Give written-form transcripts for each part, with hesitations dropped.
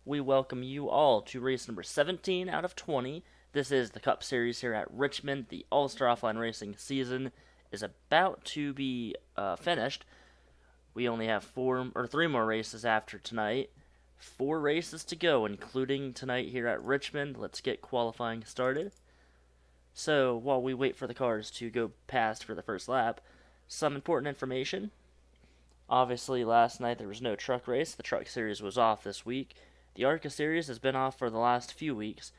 we welcome you all to race number 17 out of 20. This is the Cup Series here at Richmond. The Allstar Offline Racing season is about to be finished. We only have three more races after tonight. 4 races to go, including tonight here at Richmond. Let's get qualifying started. So, while we wait for the cars to go past for the first lap, some important information. Obviously, last night there was no truck race. The truck series was off this week. The ARCA series has been off for the last few weeks.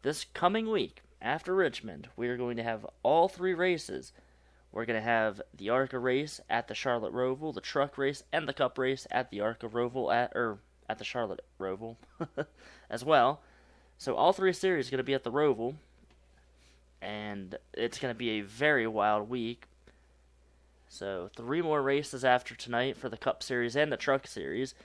This coming week, after Richmond, we are going to have all 3 races. We're going to have the ARCA race at the Charlotte Roval, the truck race, and the Cup race at the ARCA Roval at the Charlotte Roval as well. So all 3 series are going to be at the Roval, and it's going to be a very wild week. So 3 more races after tonight for the Cup Series and the Truck Series.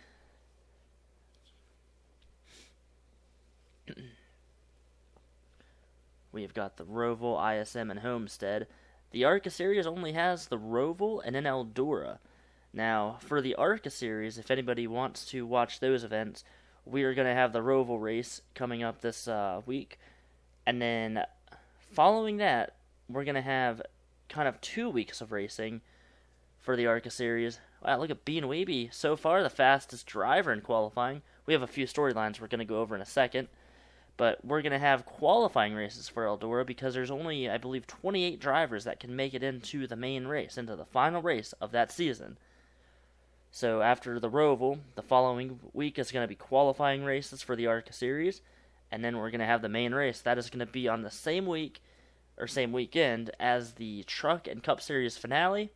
We've got the Roval, ISM, and Homestead. The ARCA Series only has the Roval and then Eldora. Now, for the ARCA Series, if anybody wants to watch those events, we are going to have the Roval race coming up this week. And then, following that, we're going to have kind of 2 weeks of racing for the ARCA Series. Wow, look at Bean Weeby, so far the fastest driver in qualifying. We have a few storylines we're going to go over in a second. But we're going to have qualifying races for Eldora because there's only, I believe, 28 drivers that can make it into the main race, into the final race of that season. So after the Roval, the following week is going to be qualifying races for the ARCA Series, and then we're going to have the main race. That is going to be on the same week, or same weekend, as the Truck and Cup Series finale.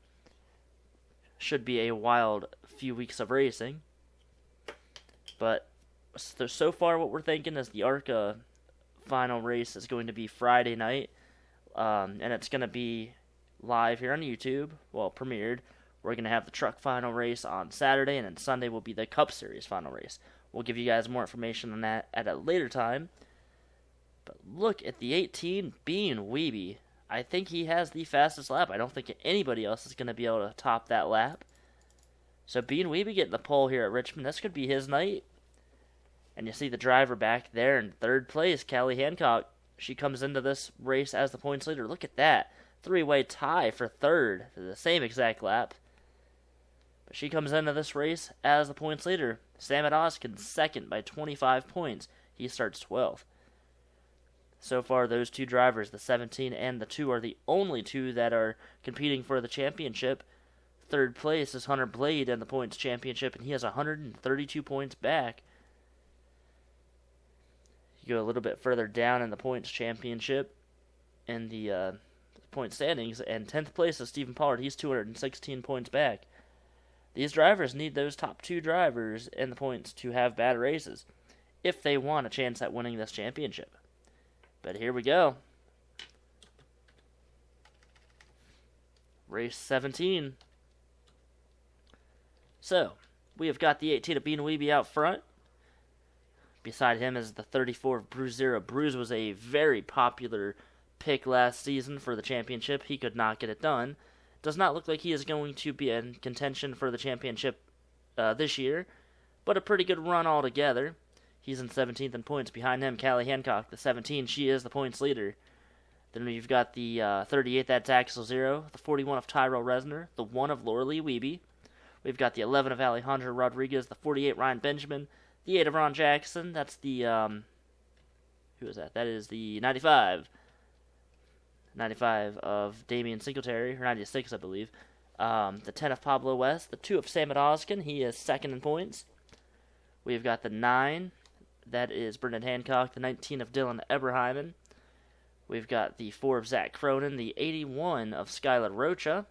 Should be a wild few weeks of racing. But so far what we're thinking is the ARCA final race is going to be Friday night, and it's going to be live here on YouTube, premiered. We're going to have the truck final race on Saturday, and then Sunday will be the Cup Series final race. We'll give you guys more information on that at a later time. But look at the 18 Bean Weeby. I think he has the fastest lap. I don't think anybody else is going to be able to top that lap. So Bean Weeby getting the pole here at Richmond. This could be his night. And you see the driver back there in third place, Callie Hancock. She comes into this race as the points leader. Look at that. 3-way tie for third for the same exact lap. But she comes into this race as the points leader. Sam Oskin second by 25 points. He starts 12th. So far, those 2 drivers, the 17 and the 2, are the only 2 that are competing for the championship. Third place is Hunter Blade in the points championship, and he has 132 points back. You go a little bit further down in the points championship in the point standings, and 10th place is Stephen Pollard. He's 216 points back. These drivers need those top 2 drivers in the points to have bad races if they want a chance at winning this championship. But here we go. Race 17. So, we have got the 18 of Bean Weeby out front. Beside him is the 34 of Bruce Zero. Bruce was a very popular pick last season for the championship. He could not get it done. Does not look like he is going to be in contention for the championship this year, but a pretty good run altogether. He's in 17th in points. Behind him, Callie Hancock, the 17. She is the points leader. Then we've got the 38, that's Axel Zero. The 41 of Tyrell Resner. The 1 of Laura Lee Weeby. We've got the 11 of Alejandro Rodriguez. The 48, Ryan Benjamin. The 8 of Ron Jackson. That's the, who is that? That is the 95. 95 of Damian Singletary, or 96, I believe. The 10 of Pablo West. The 2 of Sam Oskin. He is second in points. We've got the 9. That is Brendan Hancock. The 19 of Dylan Eberheimen. We've got the 4 of Zach Cronin. The 81 of Skylar Rocha.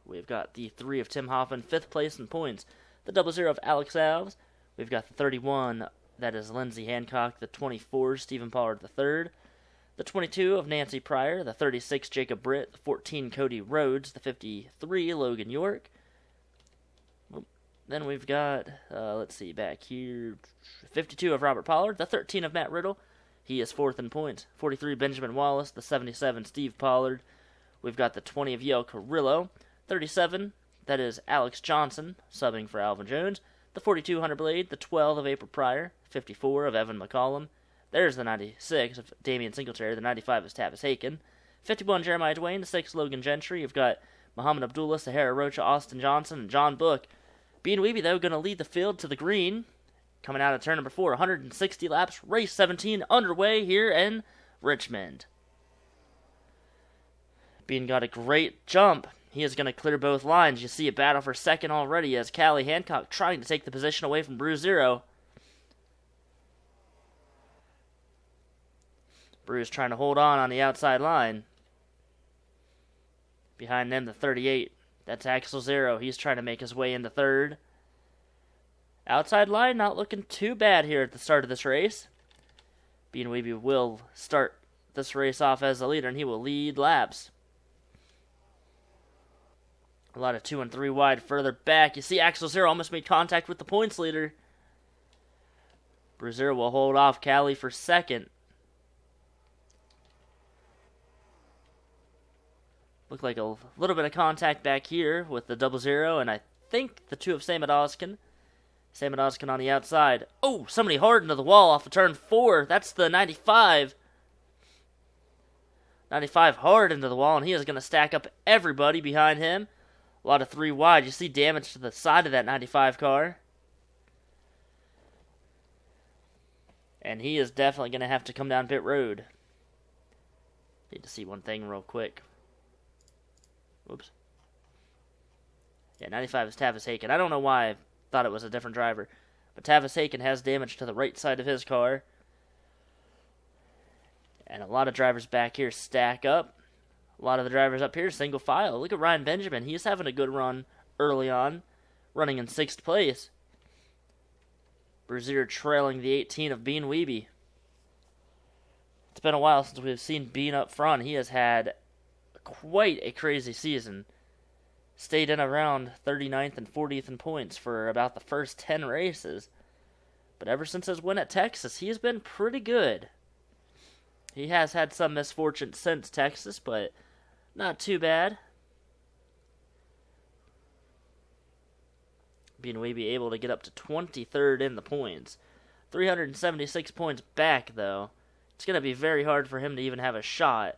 We've got the 3 of Tim Hoffman, 5th place in points. The 00 of Alex Alves. We've got the 31, that is Lindsey Hancock. The 24, Stephen Pollard III. The 22 of Nancy Pryor. The 36, Jacob Britt. The 14, Cody Rhodes. The 53, Logan York. Then we've got, let's see, back here, 52 of Robert Pollard. The 13 of Matt Riddle. He is 4th in points. 43, Benjamin Wallace. The 77, Steve Pollard. We've got the 20 of Yale Carrillo. 37, That is Alex Johnson, subbing for Alvin Jones. The 42 Hunter Blade, the 12 of April Pryor, 54 of Evan McCollum. There's the 96 of Damian Singletary. The 95 is Tavis Haken. 51 Jeremiah Dwayne, the 6 Logan Gentry. You've got Muhammad Abdullah, Sahara Rocha, Austin Johnson, and John Book. Bean Weeby, though, going to lead the field to the green. Coming out of turn number 4, 160 laps, race 17 underway here in Richmond. Bean got a great jump. He is going to clear both lines. You see a battle for second already as Callie Hancock trying to take the position away from Bruce Zero. Bruce trying to hold on the outside line. Behind them, the 38. That's Axel Zero. He's trying to make his way into third. Outside line not looking too bad here at the start of this race. Bean Weeby will start this race off as the leader, and he will lead laps. A lot of 2 and 3 wide further back. You see Axel Zero almost made contact with the points leader. Bruiser will hold off Callie for second. Looked like a little bit of contact back here with the 00, and I think the 2 of Samad Oskin. Samad Oskin on the outside. Oh, somebody hard into the wall off of turn 4. That's the 95. 95 hard into the wall, and he is going to stack up everybody behind him. A lot of 3 wide. You see damage to the side of that 95 car. And he is definitely going to have to come down pit road. Need to see one thing real quick. Whoops. Yeah, 95 is Tavis Haken. I don't know why I thought it was a different driver. But Tavis Haken has damage to the right side of his car. And a lot of drivers back here stack up. A lot of the drivers up here single file. Look at Ryan Benjamin. He's having a good run early on. Running in 6th place. Brazier trailing the 18 of Bean Weeby. It's been a while since we've seen Bean up front. He has had quite a crazy season. Stayed in around 39th and 40th in points for about the first 10 races. But ever since his win at Texas, he has been pretty good. He has had some misfortune since Texas, but not too bad. Bean Weeby able to get up to 23rd in the points. 376 points back, though. It's going to be very hard for him to even have a shot.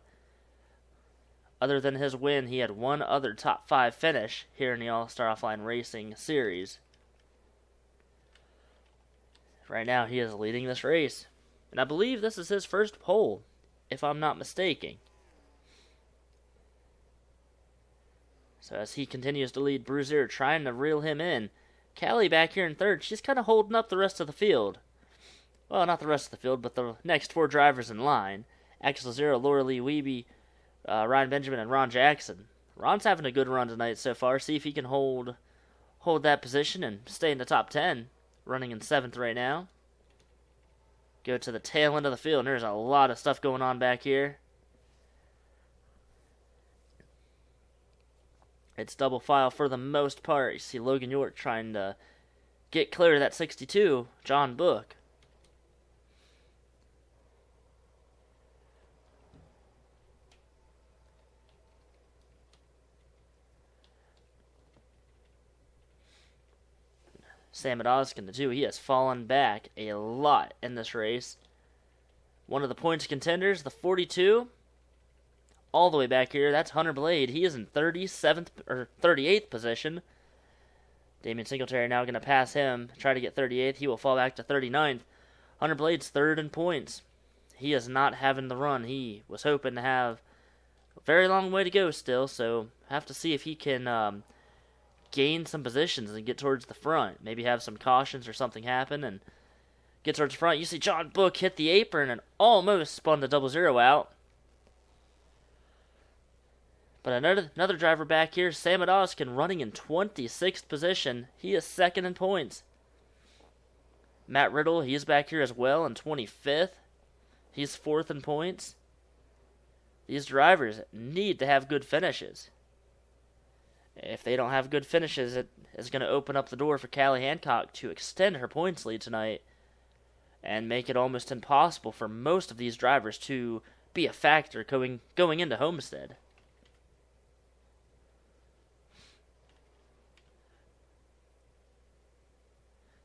Other than his win, he had one other top 5 finish here in the Allstar Offline Racing Series. Right now, he is leading this race. And I believe this is his first pole, if I'm not mistaken. So as he continues to lead, Bruiser trying to reel him in. Callie back here in third. She's kind of holding up the rest of the field. Well, not the rest of the field, but the next 4 drivers in line. Axel Zero, Laura Lee Weeby, Ryan Benjamin, and Ron Jackson. Ron's having a good run tonight so far. See if he can hold that position and stay in the top 10. Running in 7th right now. Go to the tail end of the field, and there's a lot of stuff going on back here. It's double file for the most part. You see Logan York trying to get clear of that 62, John Book. Sam Adoskin, too, he has fallen back a lot in this race. One of the points contenders, the 42, all the way back here, that's Hunter Blade. He is in 37th or 38th position. Damian Singletary now going to pass him, try to get 38th. He will fall back to 39th. Hunter Blade's 3rd in points. He is not having the run. He was hoping to have a very long way to go still, so have to see if he can gain some positions and get towards the front. Maybe have some cautions or something happen and get towards the front. You see John Book hit the apron and almost spun the 00 out. But another driver back here, Sam Adoskin, running in 26th position. He is 2nd in points. Matt Riddle, he is back here as well in 25th. He's 4th in points. These drivers need to have good finishes. If they don't have good finishes, it is going to open up the door for Callie Hancock to extend her points lead tonight and make it almost impossible for most of these drivers to be a factor going into Homestead.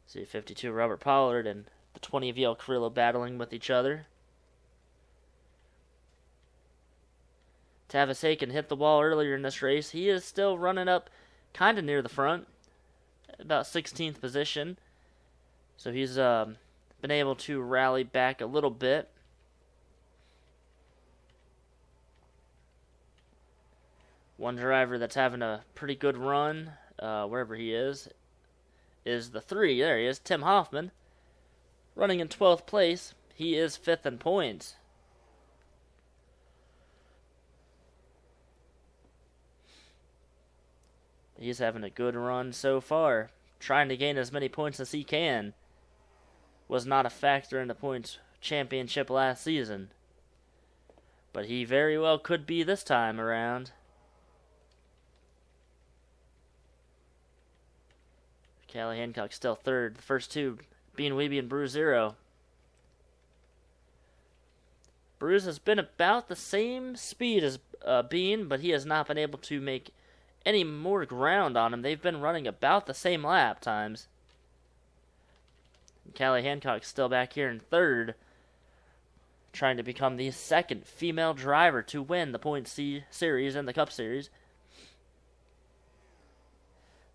See 52 Robert Pollard and the 20 VL Carrillo battling with each other. Tavis Aiken hit the wall earlier in this race. He is still running up kind of near the front, about 16th position. So he's been able to rally back a little bit. One driver that's having a pretty good run, wherever he is the 3. There he is, Tim Hoffman, running in 12th place. He is 5th in points. He's having a good run so far, trying to gain as many points as he can. Was not a factor in the points championship last season, but he very well could be this time around. Callie Hancock still 3rd. The first 2 being Weeby and Bruce Zero. Bruce has been about the same speed as Bean, but he has not been able to make any more ground on him. They've been running about the same lap times. Callie Hancock's still back here in 3rd, trying to become the 2nd female driver to win the Point C Series and the Cup Series.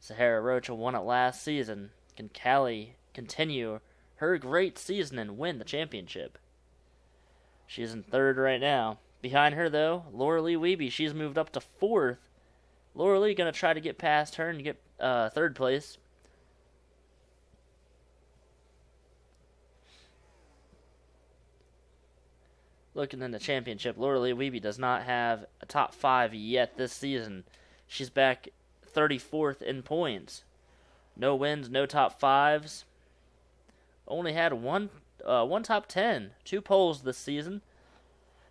Sahara Rocha won it last season. Can Callie continue her great season and win the championship? She's in 3rd right now. Behind her, though, Laura Lee Wiebe. She's moved up to 4th. Laura Lee going to try to get past her and get 3rd place. Looking in the championship, Laura Lee Wiebe does not have a top 5 yet this season. She's back 34th in points. No wins, no top 5s. Only had one top 10, 2 poles this season.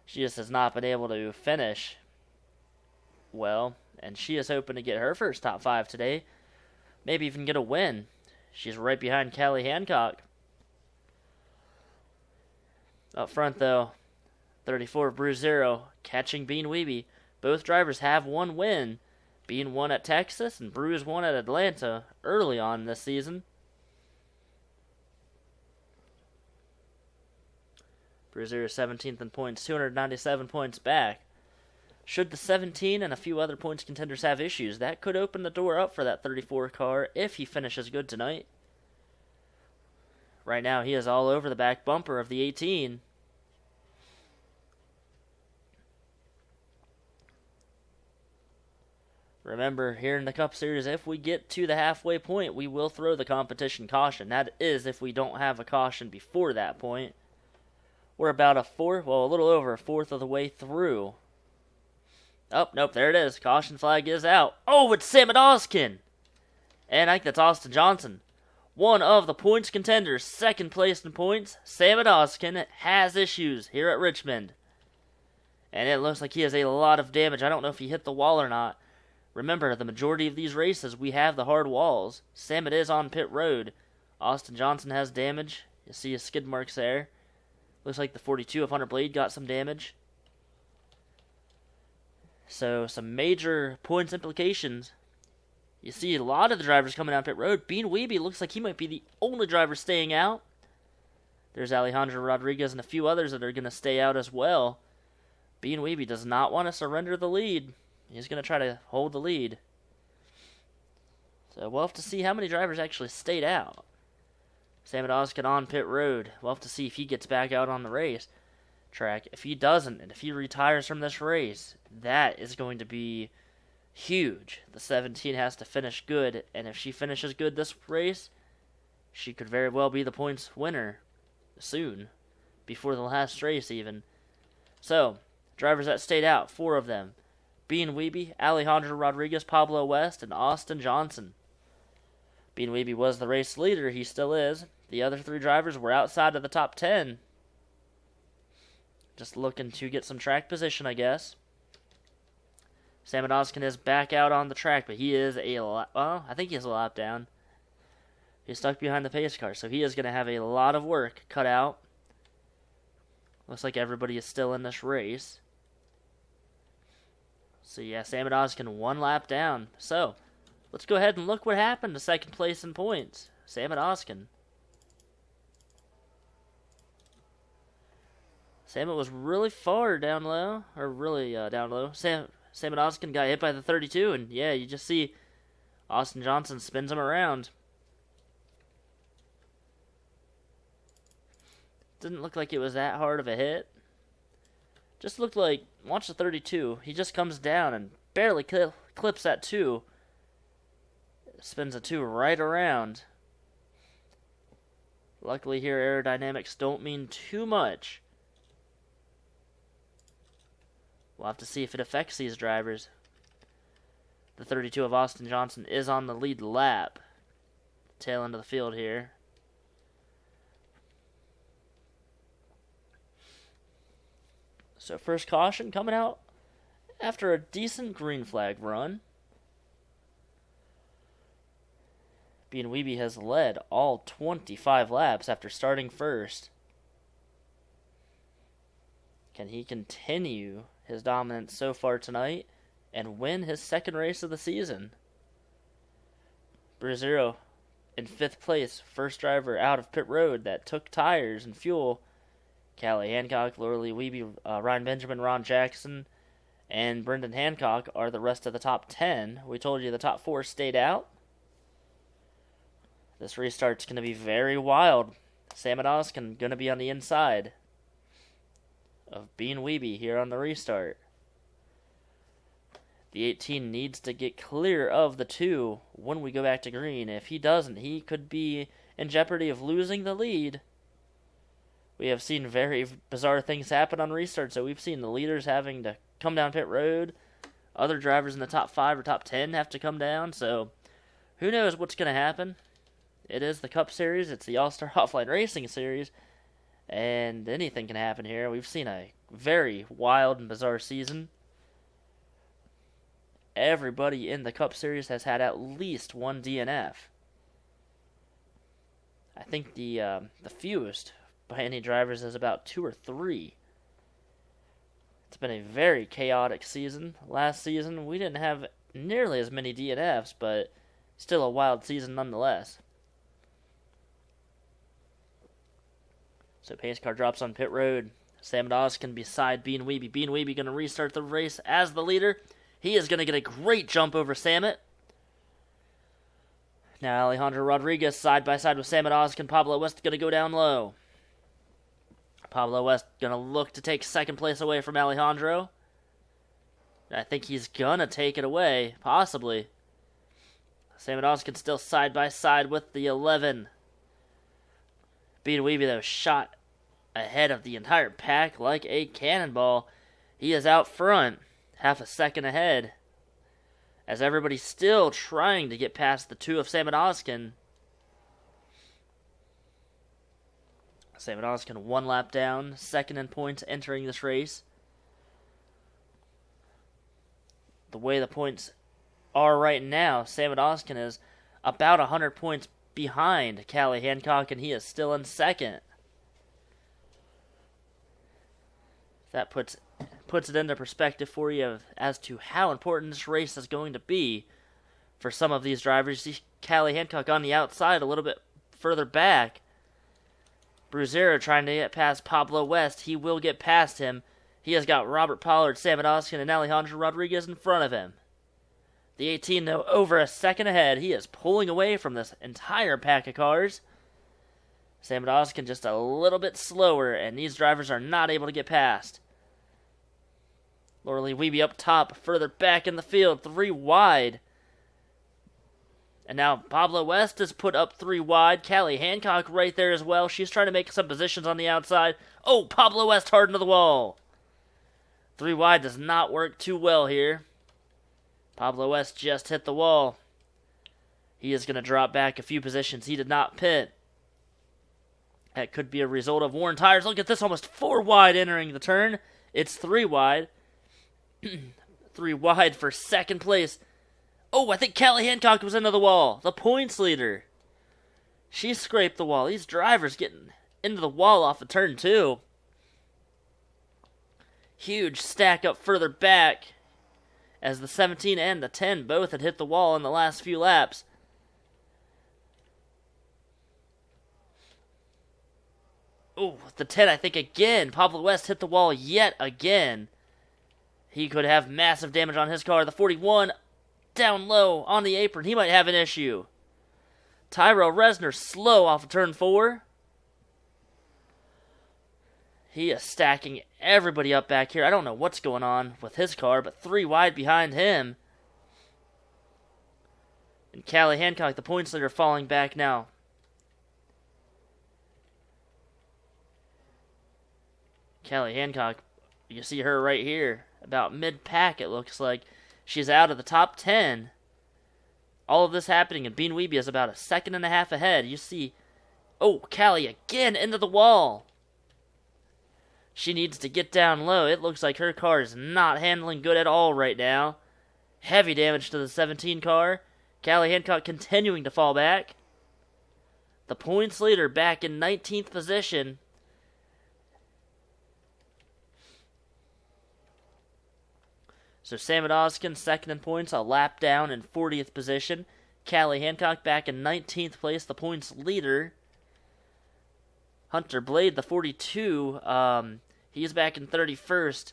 She just has not been able to finish well, and she is hoping to get her first top 5 today. Maybe even get a win. She's right behind Callie Hancock. Up front, though, 34 Bruce Zero catching Bean Wiebe. Both drivers have one win. Bean won at Texas and Bruce won at Atlanta early on this season. Bruce Zero 17th in points, 297 points back. Should the 17 and a few other points contenders have issues, that could open the door up for that 34 car if he finishes good tonight. Right now, he is all over the back bumper of the 18. Remember, here in the Cup Series, if we get to the halfway point, we will throw the competition caution. That is if we don't have a caution before that point. We're about a little over a fourth of the way through. Oh, nope, there it is. Caution flag is out. Oh, it's Sam Adoskin! And I think that's Austin Johnson. One of the points contenders, 2nd place in points. Sam Adoskin has issues here at Richmond. And it looks like he has a lot of damage. I don't know if he hit the wall or not. Remember, the majority of these races, we have the hard walls. Samet is on pit road. Austin Johnson has damage. You see his skid marks there. Looks like the 42 of Hunter Blade got some damage. So, some major points implications. You see a lot of the drivers coming down pit road. Bean Wiebe looks like he might be the only driver staying out. There's Alejandro Rodriguez and a few others that are going to stay out as well. Bean Wiebe does not want to surrender the lead. He's going to try to hold the lead. So we'll have to see how many drivers actually stayed out. Sam Adoskin on pit road. We'll have to see if he gets back out on the race track. If he doesn't, and if he retires from this race, that is going to be huge. The 17 has to finish good, and if she finishes good this race, she could very well be the points winner soon, before the last race even. So, drivers that stayed out, 4 of them. Bean Wiebe, Alejandro Rodriguez, Pablo West, and Austin Johnson. Bean Wiebe was the race leader. He still is. The other 3 drivers were outside of the top 10. Just looking to get some track position, I guess. Sam Adoskin is back out on the track, but he is I think he's a lap down. He's stuck behind the pace car, so he is going to have a lot of work cut out. Looks like everybody is still in this race. So yeah, Sam Adoskin 1 lap down. So, let's go ahead and look what happened to second place in points. Sam Oskin. Sam was really far down low, down low. Sam Oskin got hit by the 32, and yeah, you just see Austin Johnson spins him around. Didn't look like it was that hard of a hit. Just looked like, watch the 32, he just comes down and barely clips that 2. Spins a 2 right around. Luckily here, aerodynamics don't mean too much. We'll have to see if it affects these drivers. The 32 of Austin Johnson is on the lead lap. Tail end of the field here. So first caution coming out after a decent green flag run. Bean Weeby has led all 25 laps after starting first. Can he continue his dominance so far tonight and win his second race of the season? Bruzero in 5th place, first driver out of pit road that took tires and fuel. Callie Hancock, Lorelei Weeby, Ryan Benjamin, Ron Jackson, and Brendan Hancock are the rest of the top 10. We told you the top 4 stayed out. This restart's going to be very wild. Sam Oskin going to be on the inside of Bean Weeby here on the restart. The 18 needs to get clear of the 2 when we go back to green. If he doesn't, he could be in jeopardy of losing the lead. We have seen very bizarre things happen on restarts. So we've seen the leaders having to come down pit road. Other drivers in the top 5 or top 10 have to come down. So who knows what's going to happen. It is the Cup Series. It's the Allstar Offline Racing Series. And anything can happen here. We've seen a very wild and bizarre season. Everybody in the Cup Series has had at least one DNF. I think the fewest by any drivers is about 2 or 3. It's been a very chaotic season. Last season, we didn't have nearly as many DNFs, but still a wild season nonetheless. So pace car drops on pit road. Sam Oskin beside Bean Weeby. Bean Weeby going to restart the race as the leader. He is going to get a great jump over Samet. Now Alejandro Rodriguez side by side with Samet Oskin. Pablo West going to go down low. Pablo West going to look to take second place away from Alejandro. I think he's going to take it away, possibly. Samet Oskin still side by side with the 11. Bean Weeby, though, shot ahead of the entire pack like a cannonball. He is out front, half a second ahead, as everybody's still trying to get past the 2 of Samet Oskin. Samet Oskin 1 lap down, second in points entering this race. The way the points are right now, Samet Oskin is about 100 points behind Callie Hancock, and he is still in second. That puts it into perspective for you as to how important this race is going to be for some of these drivers. You see Callie Hancock on the outside a little bit further back. Bruzero trying to get past Pablo West. He will get past him. He has got Robert Pollard, Samet Oskin, and Alejandro Rodriguez in front of him. The 18, though, over a second ahead. He is pulling away from this entire pack of cars. Samet Oskin just a little bit slower, and these drivers are not able to get past. Lorelei Weeby up top, further back in the field, 3 wide. And now Pablo West is put up 3 wide. Callie Hancock right there as well. She's trying to make some positions on the outside. Oh, Pablo West hard into the wall. 3 wide does not work too well here. Pablo West just hit the wall. He is going to drop back a few positions. He did not pit. That could be a result of worn tires. Look at this, almost 4 wide entering the turn. It's 3 wide. 3 wide for second place. Oh, I think Callie Hancock was into the wall. The points leader. She scraped the wall. These drivers getting into the wall off of turn 2. Huge stack up further back. as the 17 and the 10 both had hit the wall in the last few laps. Oh, the 10, I think again. Pablo West hit the wall yet again. He could have massive damage on his car. The 41 down low on the apron. He might have an issue. Tyrell Resner slow off of turn 4. He is stacking everybody up back here. I don't know what's going on with his car, but 3 wide behind him. And Callie Hancock, the points leader, falling back now. Callie Hancock, you see her right here. About mid-pack, it looks like. She's out of the top 10. All of this happening, and Bean Weeby is about a second and a half ahead. You see, oh, Callie again into the wall. She needs to get down low. It looks like her car is not handling good at all right now. Heavy damage to the 17 car. Callie Hancock continuing to fall back. The points leader back in 19th position. So Sam Odoskin second in points, a lap down in 40th position. Callie Hancock back in 19th place, the points leader. Hunter Blade, the 42, he's back in 31st.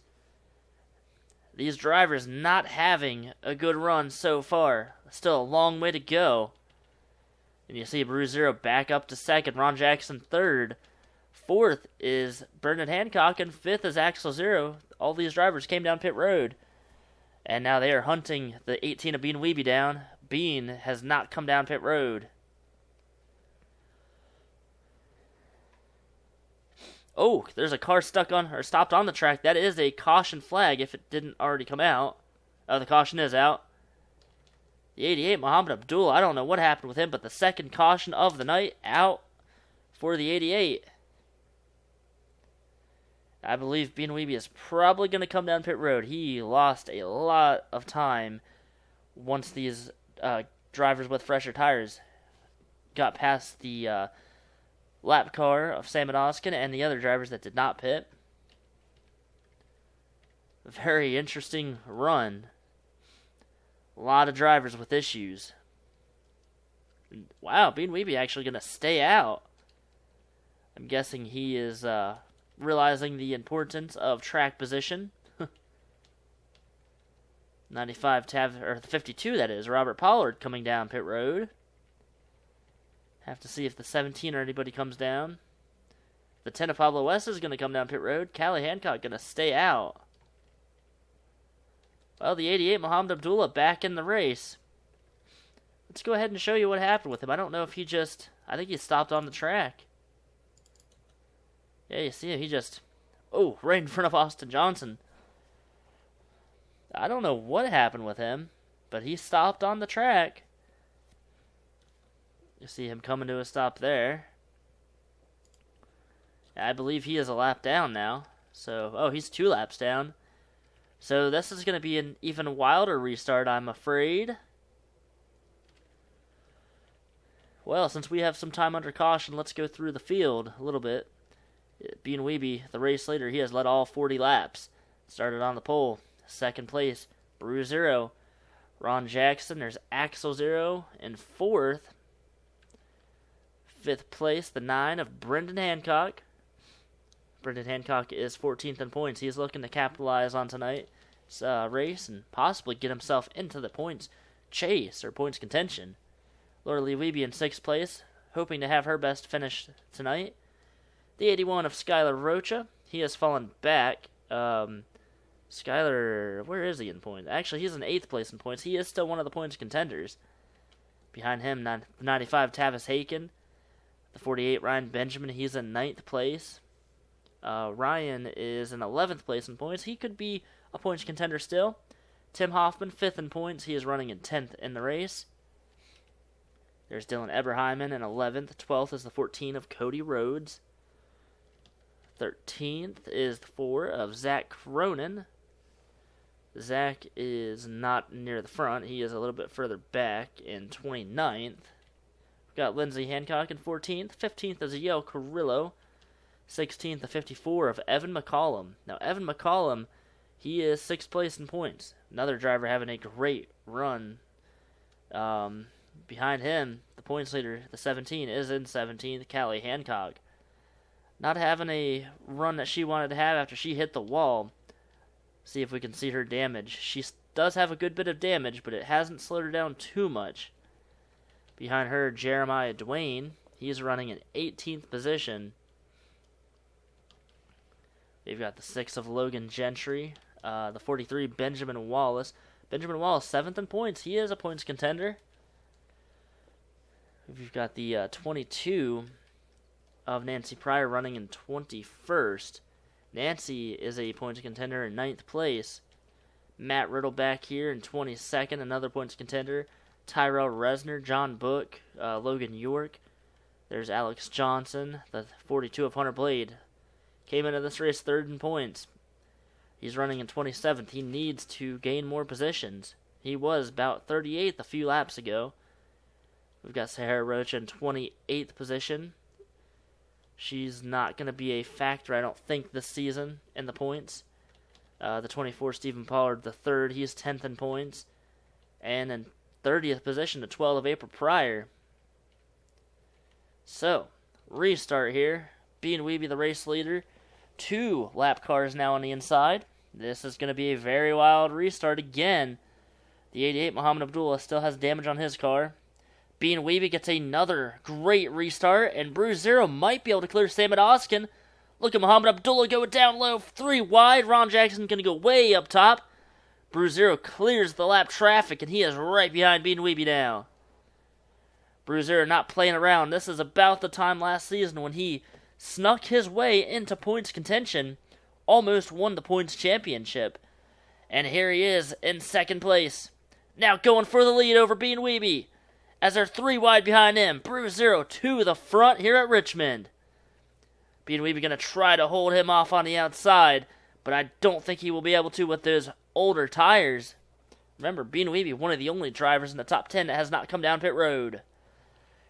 These drivers not having a good run so far. Still a long way to go. And you see Brew Zero back up to second, Ron Jackson third. Fourth is Bernard Hancock, and fifth is Axel Zero. All these drivers came down pit road. And now they are hunting the 18 of Bean Weeby down. Bean has not come down pit road. Oh, there's a car stuck on or stopped on the track. That is a caution flag if it didn't already come out. Oh, the caution is out. The 88, Muhammad Abdul, I don't know what happened with him, but the second caution of the night out for the 88. I believe Bean Weeby is probably going to come down pit road. He lost a lot of time once these drivers with fresher tires got past the lap car of Sam Odoskin and the other drivers that did not pit. Very interesting run. A lot of drivers with issues. Wow, Bean Weeby actually going to stay out. I'm guessing he is realizing the importance of track position. 95 or the 52 that is, Robert Pollard coming down pit road. Have to see if the 17 or anybody comes down. The 10 of Pablo West is going to come down pit road. Callie Hancock going to stay out. Well, the 88, Muhammad Abdullah, back in the race. Let's go ahead and show you what happened with him. I don't know if he just... I think he stopped on the track. Yeah, you see him. He just... Oh, right in front of Austin Johnson. I don't know what happened with him, but he stopped on the track. You see him coming to a stop there. I believe he is a lap down now. So, oh, he's 2 laps down. So this is going to be an even wilder restart, I'm afraid. Well, since we have some time under caution, let's go through the field a little bit. Bean Weeby, the race leader, he has led all 40 laps. Started on the pole. Second place, Brew Zero. Ron Jackson, there's Axel Zero in 4th. 5th place, the 9 of Brendan Hancock. Brendan Hancock is 14th in points. He's looking to capitalize on tonight's race and possibly get himself into the points chase or points contention. Laura Lee Weeby in 6th place, hoping to have her best finish tonight. The 81 of Skylar Rocha, he has fallen back. Skylar, where is he in points? Actually, he's in 8th place in points. He is still one of the points contenders. Behind him, 95 Tavis Haken. The 48 Ryan Benjamin, he's in 9th place. Ryan is in 11th place in points. He could be a points contender still. Tim Hoffman, 5th in points. He is running in 10th in the race. There's Dylan Eberheimen in 11th. 12th is the 14 of Cody Rhodes. 13th is the 4 of Zach Cronin. Zach is not near the front. He is a little bit further back in 29th. We've got Lindsey Hancock in 14th. 15th is Yale Carrillo. 16th, the 54 of Evan McCollum. Now, Evan McCollum, He is 6th place in points. Another driver having a great run. Behind him, the points leader, the 17, is in 17th, Callie Hancock. Not having a run that she wanted to have after she hit the wall. See if we can see her damage. She does have a good bit of damage, but it hasn't slowed her down too much. Behind her, Jeremiah Dwayne. He's running in 18th position. They've got the 6 of Logan Gentry. The 43, Benjamin Wallace. Benjamin Wallace, 7th in points. He is a points contender. We've got the 22 of Nancy Pryor running in 21st. Nancy is a points contender in 9th place. Matt Riddle back here in 22nd, another points contender. Tyrell Resner, John Book, Logan York. There's Alex Johnson, the 42 of Hunter Blade. Came into this race 3rd in points. He's running in 27th. He needs to gain more positions. He was about 38th a few laps ago. We've got Sahara Roach in 28th position. She's not going to be a factor, I don't think, this season in the points. The 24, Stephen Pollard, the 3rd. He's 10th in points. And in 30th position, the 12 of April Pryor. So, restart here. Bean Weeby, the race leader. 2 lap cars now on the inside. This is going to be a very wild restart again. The 88, Muhammad Abdullah, still has damage on his car. Bean Weeby gets another great restart, and Bruce Zero might be able to clear Sam Oskin. Look at Muhammad Abdullah go down low, 3 wide. Ron Jackson going to go way up top. Bruce Zero clears the lap traffic, and he is right behind Bean Weeby now. Bruce Zero not playing around. This is about the time last season when he snuck his way into points contention, almost won the points championship. And here he is in 2nd place. Now going for the lead over Bean Weeby, as they're 3 wide behind him. Bruce Zero to the front here at Richmond. Bean Weeby going to try to hold him off on the outside, but I don't think he will be able to with those older tires. Remember, Bean Weeby, one of the only drivers in the top 10 that has not come down pit road.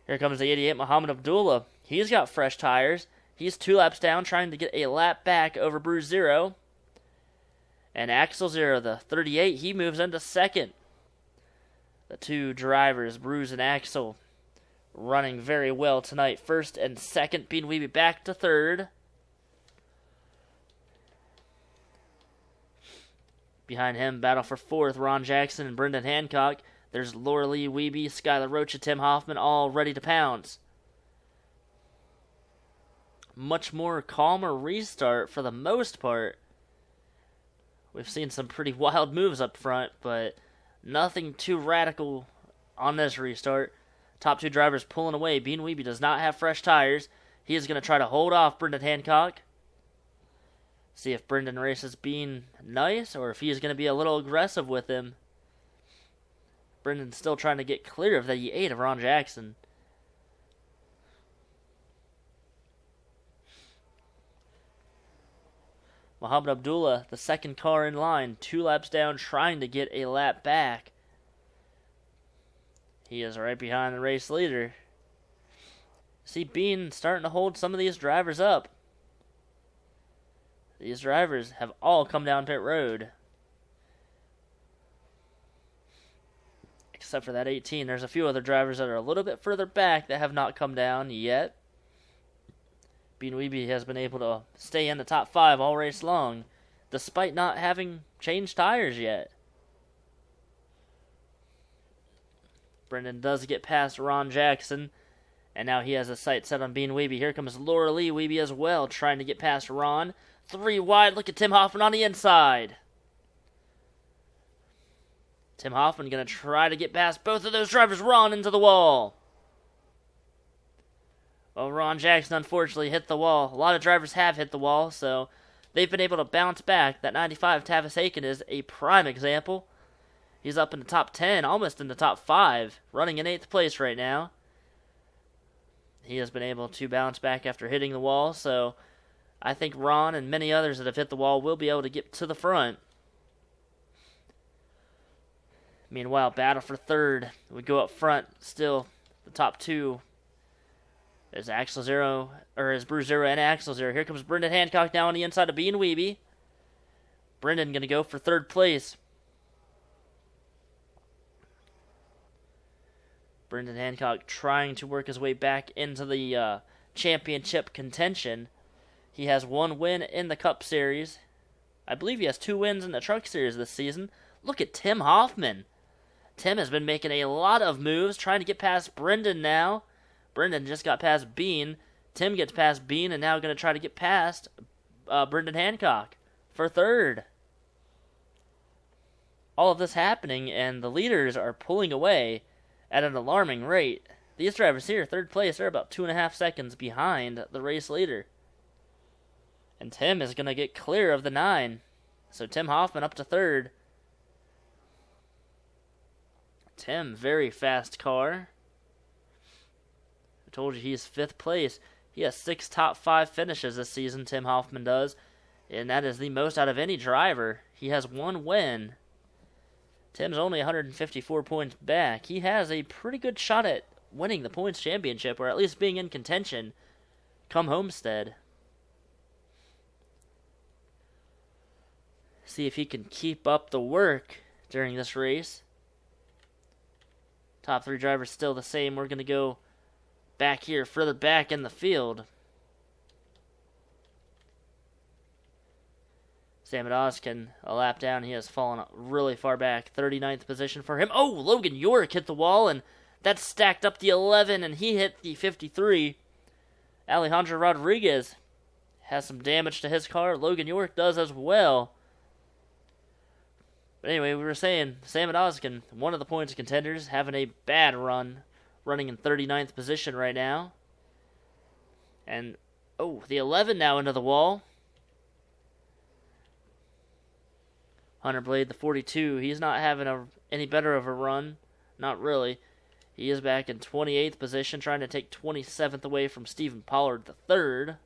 Here comes the 88, Muhammad Abdullah. He's got fresh tires. He's 2 laps down, trying to get a lap back over Bruce Zero. And Axel Zero, the 38, he moves into 2nd. The 2 drivers, Bruce and Axel, running very well tonight. 1st and 2nd, Bean Weeby back to 3rd. Behind him, battle for 4th, Ron Jackson and Brendan Hancock. There's Laura Lee Weeby, Skylar Roach, and Tim Hoffman, all ready to pounce. Much more calmer restart for the most part. We've seen some pretty wild moves up front, but nothing too radical on this restart. Top 2 drivers pulling away. Bean Weeby does not have fresh tires. He is going to try to hold off Brendan Hancock. See if Brendan races Bean nice, or if he is going to be a little aggressive with him. Brendan's still trying to get clear of the E8 of Ron Jackson. Muhammad Abdullah, the 2nd car in line, 2 laps down, trying to get a lap back. He is right behind the race leader. See Bean starting to hold some of these drivers up. These drivers have all come down pit road. Except for that 18. There's a few other drivers that are a little bit further back that have not come down yet. Bean Weeby has been able to stay in the top 5 all race long, despite not having changed tires yet. Brendan does get past Ron Jackson, and now he has a sight set on Bean Weeby. Here comes Laura Lee Weeby as well, trying to get past Ron. 3 wide, look at Tim Hoffman on the inside. Tim Hoffman going to try to get past both of those drivers. Ron into the wall. Well, Ron Jackson unfortunately hit the wall. A lot of drivers have hit the wall, so they've been able to bounce back. That 95 Tavis Aiken is a prime example. He's up in the top 10, almost in the top 5, running in 8th place right now. He has been able to bounce back after hitting the wall, so I think Ron and many others that have hit the wall will be able to get to the front. Meanwhile, battle for 3rd. We go up front, still the top 2. There's Axel Zero, or is Bruce Zero and Axel Zero. Here comes Brendan Hancock now on the inside of Bean Weeby. Brendan going to go for third place. Brendan Hancock trying to work his way back into the championship contention. He has one win in the Cup Series. I believe he has 2 wins in the Truck Series this season. Look at Tim Hoffman. Tim has been making a lot of moves, trying to get past Brendan now. Brendan just got past Bean. Tim gets past Bean and now going to try to get past Brendan Hancock for third. All of this happening, and the leaders are pulling away at an alarming rate. These drivers here, third place, they're about 2.5 seconds behind the race leader. And Tim is going to get clear of the 9. So Tim Hoffman up to third. Tim, very fast car. I told you he's 5th place. He has 6 top 5 finishes this season, Tim Hoffman does. And that is the most out of any driver. He has 1 win. Tim's only 154 points back. He has a pretty good shot at winning the points championship, or at least being in contention come Homestead. See if he can keep up the work during this race. Top 3 drivers still the same. We're going to go back here, further back in the field. Sam Odoskin, a lap down. He has fallen really far back. 39th position for him. Oh, Logan York hit the wall, and that stacked up the 11, and he hit the 53. Alejandro Rodriguez has some damage to his car. Logan York does as well. But anyway, we were saying, Sam Odoskin, one of the points contenders, having a bad run, running in 39th position right now. And, oh, the 11 now into the wall. Hunter Blade, the 42, he's not having any better of a run. Not really. He is back in 28th position, trying to take 27th away from Stephen Pollard, the 3rd.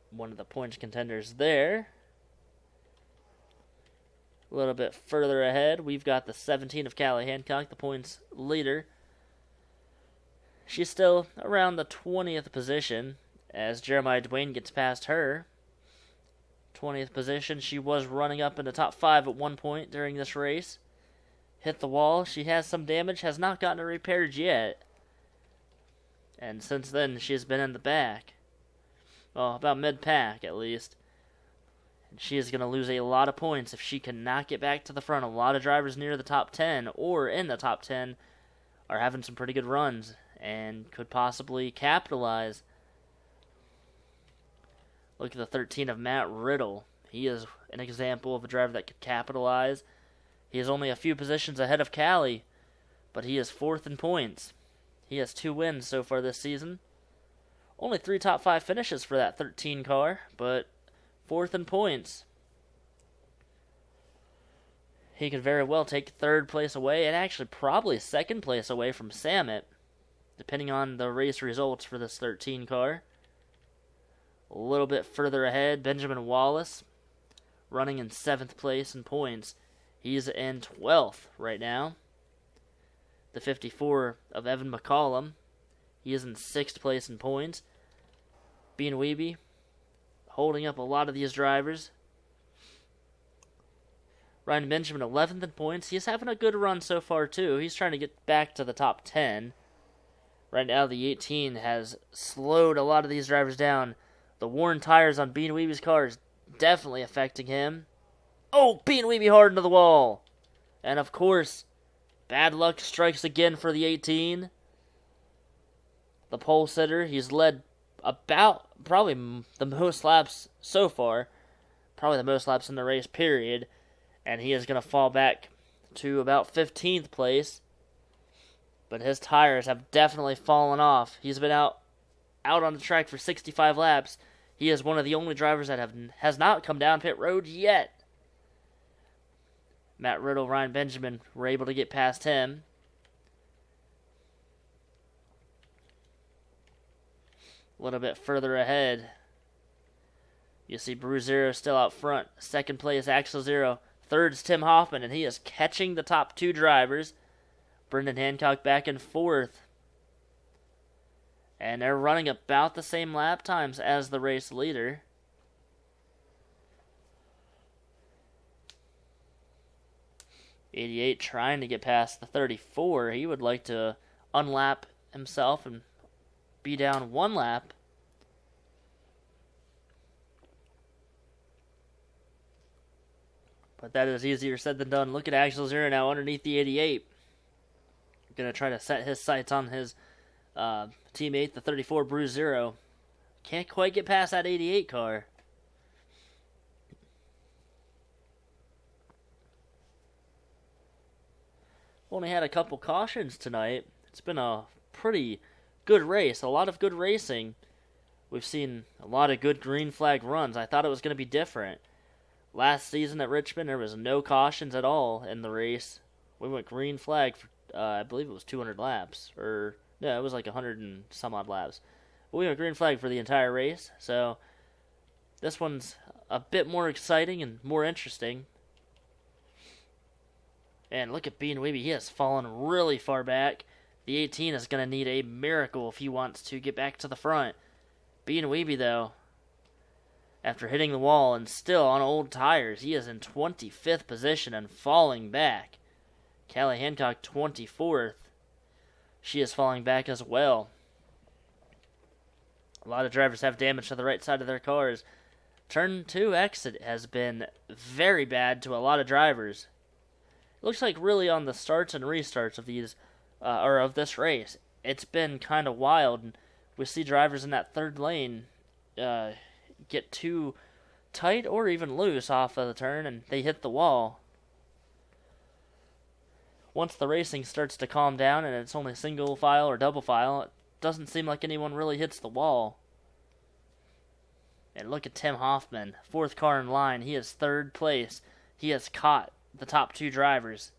One of the points contenders there. A little bit further ahead, we've got the 17 of Callie Hancock, the points leader. She's still around the 20th position as Jeremiah Dwayne gets past her. 20th position. She was running up in the top 5 at one point during this race. Hit the wall. She has some damage, has not gotten it repaired yet. And since then, she has been in the back. Well, about mid-pack at least. And she is going to lose a lot of points if she cannot get back to the front. A lot of drivers near the top 10 or in the top 10 are having some pretty good runs and could possibly capitalize. Look at the 13 of Matt Riddle. He is an example of a driver that could capitalize. He is only a few positions ahead of Callie, but he is 4th in points. He has 2 wins so far this season. Only 3 top 5 finishes for that 13 car, but 4th in points. He could very well take 3rd place away, and actually probably 2nd place away from Samet, depending on the race results for this 13 car. A little bit further ahead, Benjamin Wallace, running in 7th place in points. He's in 12th right now. The 54 of Evan McCollum, he is in 6th place in points. Bean Weeby, holding up a lot of these drivers. Ryan Benjamin, 11th in points. He's having a good run so far, too. He's trying to get back to the top 10. Right now, the 18 has slowed a lot of these drivers down. The worn tires on Bean Weeby's car is definitely affecting him. Oh, Bean Weeby hard into the wall. And of course, bad luck strikes again for the 18. The pole sitter, he's led about probably the most laps so far. Probably the most laps in the race, period. And he is going to fall back to about 15th place. But his tires have definitely fallen off. He's been out on the track for 65 laps. He is one of the only drivers that has not come down pit road yet. Matt Riddle, Ryan Benjamin were able to get past him. A little bit further ahead, you see Bruzero still out front. 2nd place, Axel Zero. 3rd is Tim Hoffman, and he is catching the top 2 drivers. Brendan Hancock back in 4th. And they're running about the same lap times as the race leader. 88 trying to get past the 34. He would like to unlap himself and be down one lap. But that is easier said than done. Look at Axel Zero now underneath the 88. Going to try to set his sights on his teammate, the 34 Bruce Zero. Can't quite get past that 88 car. Only had a couple cautions tonight. It's been a pretty good race. A lot of good racing. We've seen a lot of good green flag runs. I thought it was going to be different. Last season at Richmond, there was no cautions at all in the race. We went green flag for, I believe it was 200 laps. Or, no, it was like 100 and some odd laps. But we went green flag for the entire race. So, this one's a bit more exciting and more interesting. And look at Bean Weeby. He has fallen really far back. The 18 is going to need a miracle if he wants to get back to the front. Bean Weeby, though, after hitting the wall and still on old tires, he is in 25th position and falling back. Callie Hancock, 24th. She is falling back as well. A lot of drivers have damage to the right side of their cars. Turn 2 exit has been very bad to a lot of drivers. It looks like really on the starts and restarts of these, of this race, it's been kind of wild. And we see drivers in that third lane get too tight or even loose off of the turn, and they hit the wall. Once the racing starts to calm down and it's only single file or double file, it doesn't seem like anyone really hits the wall. And look at Tim Hoffman, 4th car in line. He is 3rd place. He has caught the top 2 drivers.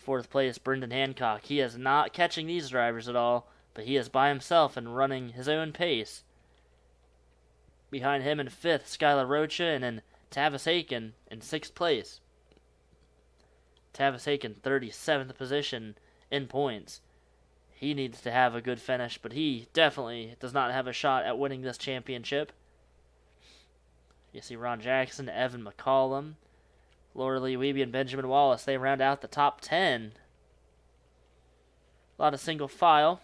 4th place, Brendan Hancock. He is not catching these drivers at all, but he is by himself and running his own pace. Behind him in 5th, Skylar Rocha, and then Tavis Aiken in 6th place. Tavis Aiken, 37th position in points. He needs to have a good finish, but he definitely does not have a shot at winning this championship. You see Ron Jackson, Evan McCollum, Laura Lee Weeby, and Benjamin Wallace. They round out the top 10. A lot of single file.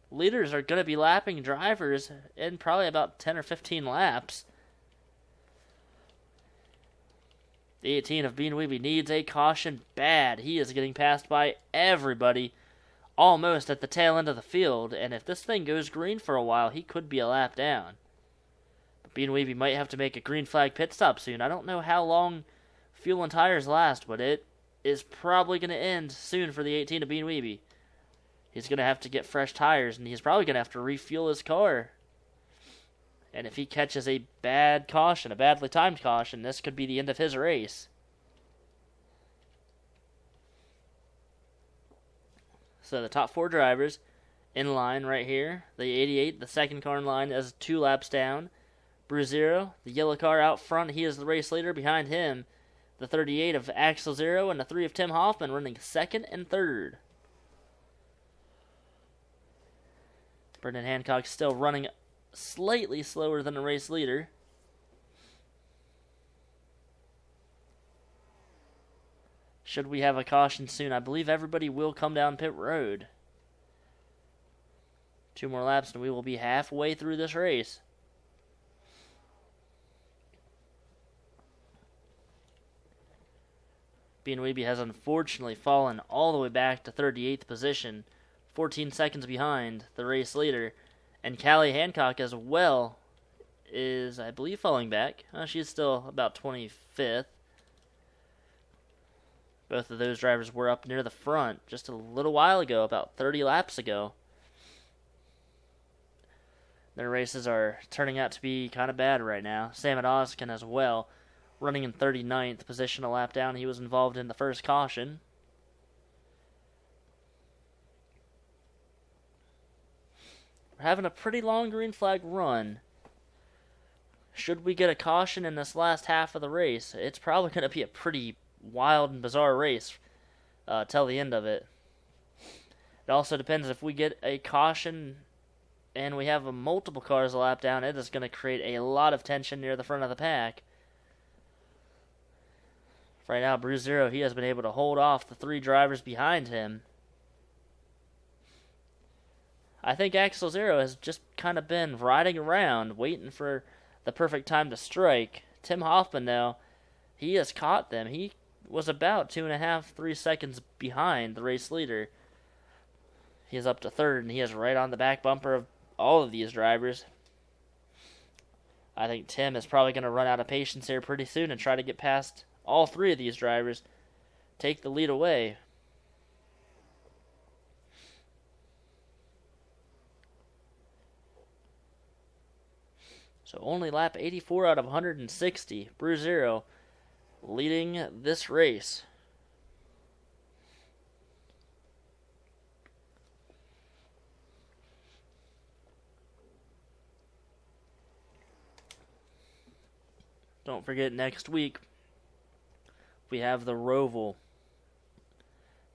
Leaders are going to be lapping drivers in probably about 10 or 15 laps. The 18 of Bean Weeby needs a caution bad. He is getting passed by everybody almost at the tail end of the field, and if this thing goes green for a while, he could be a lap down. But Bean Weeby might have to make a green flag pit stop soon. I don't know how long fuel and tires last, but it is probably going to end soon for the 18 of Bean Weeby. He's going to have to get fresh tires, and he's probably going to have to refuel his car. And if he catches a bad caution, a badly timed caution, this could be the end of his race. So the top 4 drivers in line right here. The 88, the 2nd car in line, is 2 laps down. Bruzero, the yellow car out front, he is the race leader. Behind him, the 38 of Axel Zero and the 3 of Tim Hoffman running 2nd and 3rd. Brendan Hancock still running slightly slower than the race leader. Should we have a caution soon? I believe everybody will come down pit road. 2 more laps and we will be halfway through this race. Bean Weeby has unfortunately fallen all the way back to 38th position, 14 seconds behind the race leader. And Callie Hancock as well is, I believe, falling back. She's still about 25th. Both of those drivers were up near the front just a little while ago, about 30 laps ago. Their races are turning out to be kind of bad right now. Sam Oskin as well, running in 39th position, a lap down. He was involved in the first caution. We're having a pretty long green flag run. Should we get a caution in this last half of the race, it's probably going to be a pretty wild and bizarre race till the end of it. It also depends if we get a caution and we have multiple cars a lap down. It is going to create a lot of tension near the front of the pack. Right now, Bruce he has been able to hold off the 3 drivers behind him. I think Axel Zero has just kind of been riding around, waiting for the perfect time to strike. Tim Hoffman, though, he has caught them. He was about 2.5, 3 seconds behind the race leader. He is up to 3rd, and he is right on the back bumper of all of these drivers. I think Tim is probably going to run out of patience here pretty soon and try to get past all 3 of these drivers, take the lead away. So only lap 84 out of 160. Bruce leading this race. Don't forget, next week we have the Roval.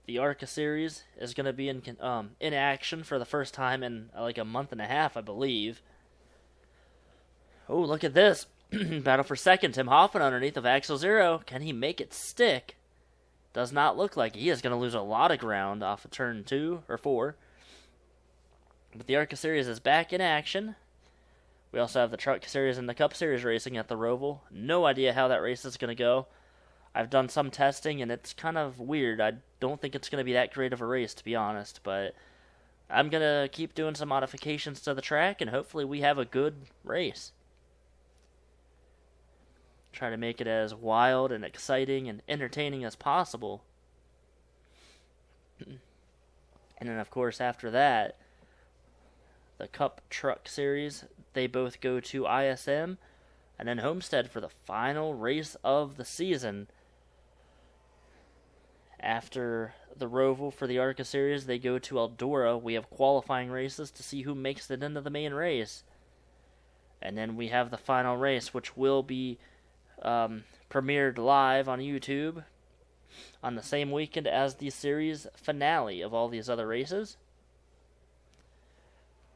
The ARCA series is going to be in action for the first time in like a month and a half, I believe. Oh, look at this. Battle for second. Tim Hoffman underneath of Axel Zero. Can he make it stick? Does not look like he is going to lose a lot of ground off of turn 2 or 4. But the ARCA series is back in action. We also have the Truck Series and the Cup Series racing at the Roval. No idea how that race is going to go. I've done some testing, and it's kind of weird. I don't think it's going to be that great of a race, to be honest. But I'm going to keep doing some modifications to the track, and hopefully we have a good race. Try to make it as wild and exciting and entertaining as possible. And then, of course, after that, the Cup Truck Series, they both go to ISM, and then Homestead for the final race of the season. After the Roval for the ARCA series, they go to Eldora. We have qualifying races to see who makes it into the main race. And then we have the final race, which will be premiered live on YouTube on the same weekend as the series finale of all these other races.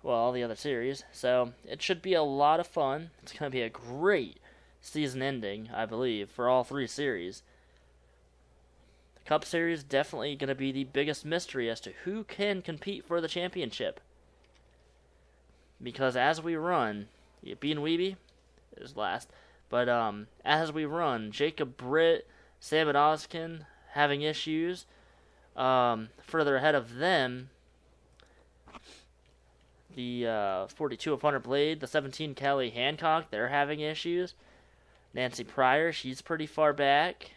Well, all the other series. So it should be a lot of fun. It's going to be a great season ending, I believe, for all 3 series. The Cup Series definitely going to be the biggest mystery as to who can compete for the championship. Because as we run, Bean Weeby is last, but as we run, Jacob Britt, Sam Odoskin having issues. Further ahead of them, the 42 of Hunter Blade, the 17 Kelly Hancock, they're having issues. Nancy Pryor, she's pretty far back.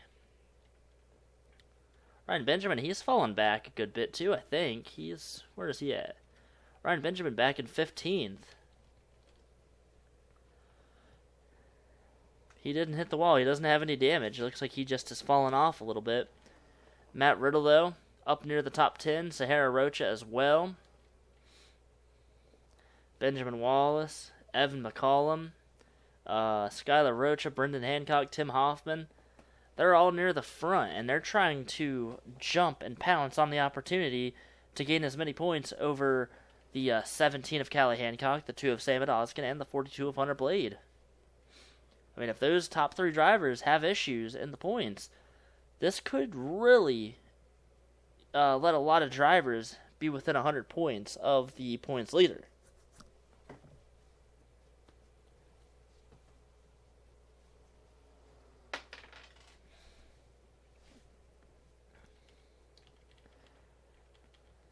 Ryan Benjamin, he's fallen back a good bit too, I think. Where is he at? Ryan Benjamin back in 15th. He didn't hit the wall. He doesn't have any damage. It looks like he just has fallen off a little bit. Matt Riddle, though, up near the top 10. Sahara Rocha as well. Benjamin Wallace, Evan McCollum, Skylar Rocha, Brendan Hancock, Tim Hoffman. They're all near the front, and they're trying to jump and pounce on the opportunity to gain as many points over the 17 of Callie Hancock, the 2 of Sam Odoskin, and the 42 of Hunter Blade. I mean, if those top 3 drivers have issues in the points, this could really let a lot of drivers be within 100 points of the points leader.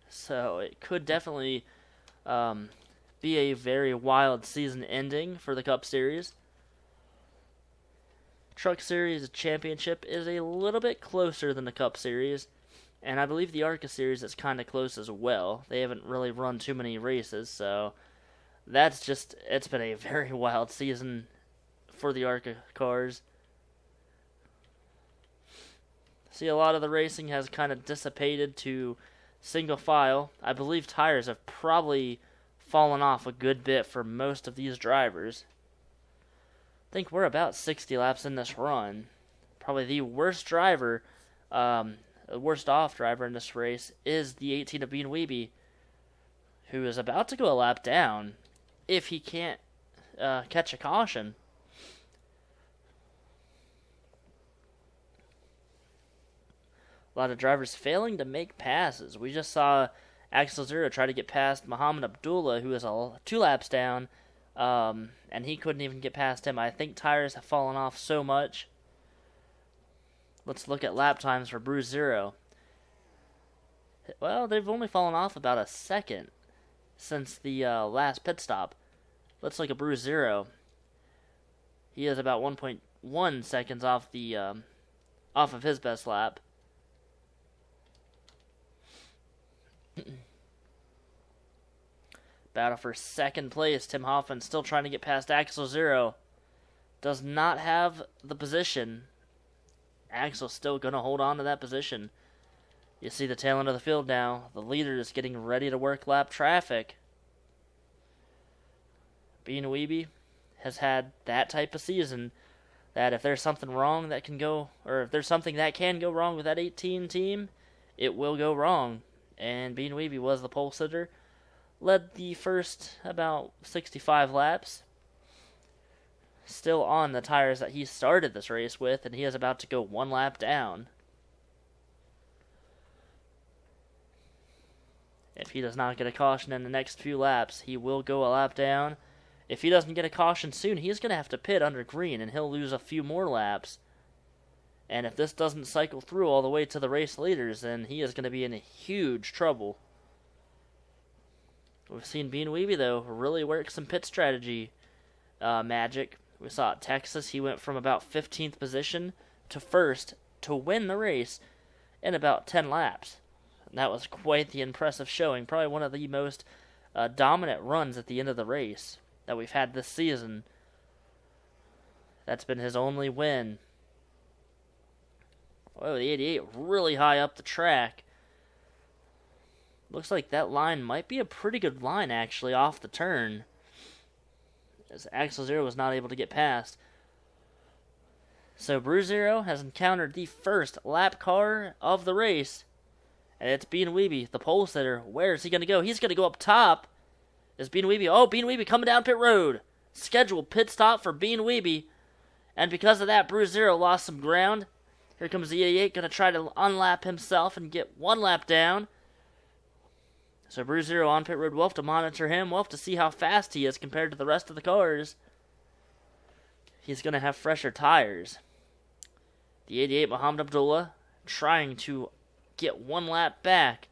So it could definitely be a very wild season ending for the Cup Series. Truck Series Championship is a little bit closer than the Cup Series, and I believe the ARCA Series is kind of close as well. They haven't really run too many races, so it's been a very wild season for the ARCA cars. See, a lot of the racing has kind of dissipated to single file. I believe tires have probably fallen off a good bit for most of these drivers. I think we're about 60 laps in this run. Probably the worst driver, the worst off driver in this race is the 18 of Bean Weeby, who is about to go a lap down if he can't catch a caution. A lot of drivers failing to make passes. We just saw Axel Zero try to get past Muhammad Abdullah, who is 2 laps down, and he couldn't even get past him. I think tires have fallen off so much. Let's look at lap times for Bruce Zero. Well, they've only fallen off about a second since the last pit stop. Let's look at Bruce Zero. He is about 1.1 seconds off of his best lap. Battle for second place. Tim Hoffman still trying to get past Axel Zero. Does not have the position. Axel's still going to hold on to that position. You see the tail end of the field now. The leader is getting ready to work lap traffic. Bean Weeby has had that type of season that if there's something wrong that can go, or if there's something that can go wrong with that 18 team, it will go wrong. And Bean Weeby was the pole sitter. Led the first about 65 laps. Still on the tires that he started this race with, and he is about to go 1 lap down. If he does not get a caution in the next few laps, he will go a lap down. If he doesn't get a caution soon, he's going to have to pit under green, and he'll lose a few more laps. And if this doesn't cycle through all the way to the race leaders, then he is going to be in huge trouble. We've seen Bean Weeby, though, really work some pit strategy magic. We saw at Texas, he went from about 15th position to first to win the race in about 10 laps. And that was quite the impressive showing. Probably one of the most dominant runs at the end of the race that we've had this season. That's been his only win. Oh, the 88 really high up the track. Looks like that line might be a pretty good line, actually, off the turn. As Axel Zero was not able to get past. So Bruce Zero has encountered the first lap car of the race. And it's Bean Weeby, the pole sitter. Where is he going to go? He's going to go up top. Is Bean Weeby? Oh, Bean Weeby coming down pit road. Scheduled pit stop for Bean Weeby. And because of that, Bruce Zero lost some ground. Here comes the 88, going to try to unlap himself and get 1 lap down. So Bruce Zero on pit road. We'll have to monitor him. We'll have to see how fast he is compared to the rest of the cars. He's going to have fresher tires. The 88, Muhammad Abdullah, trying to get 1 lap back.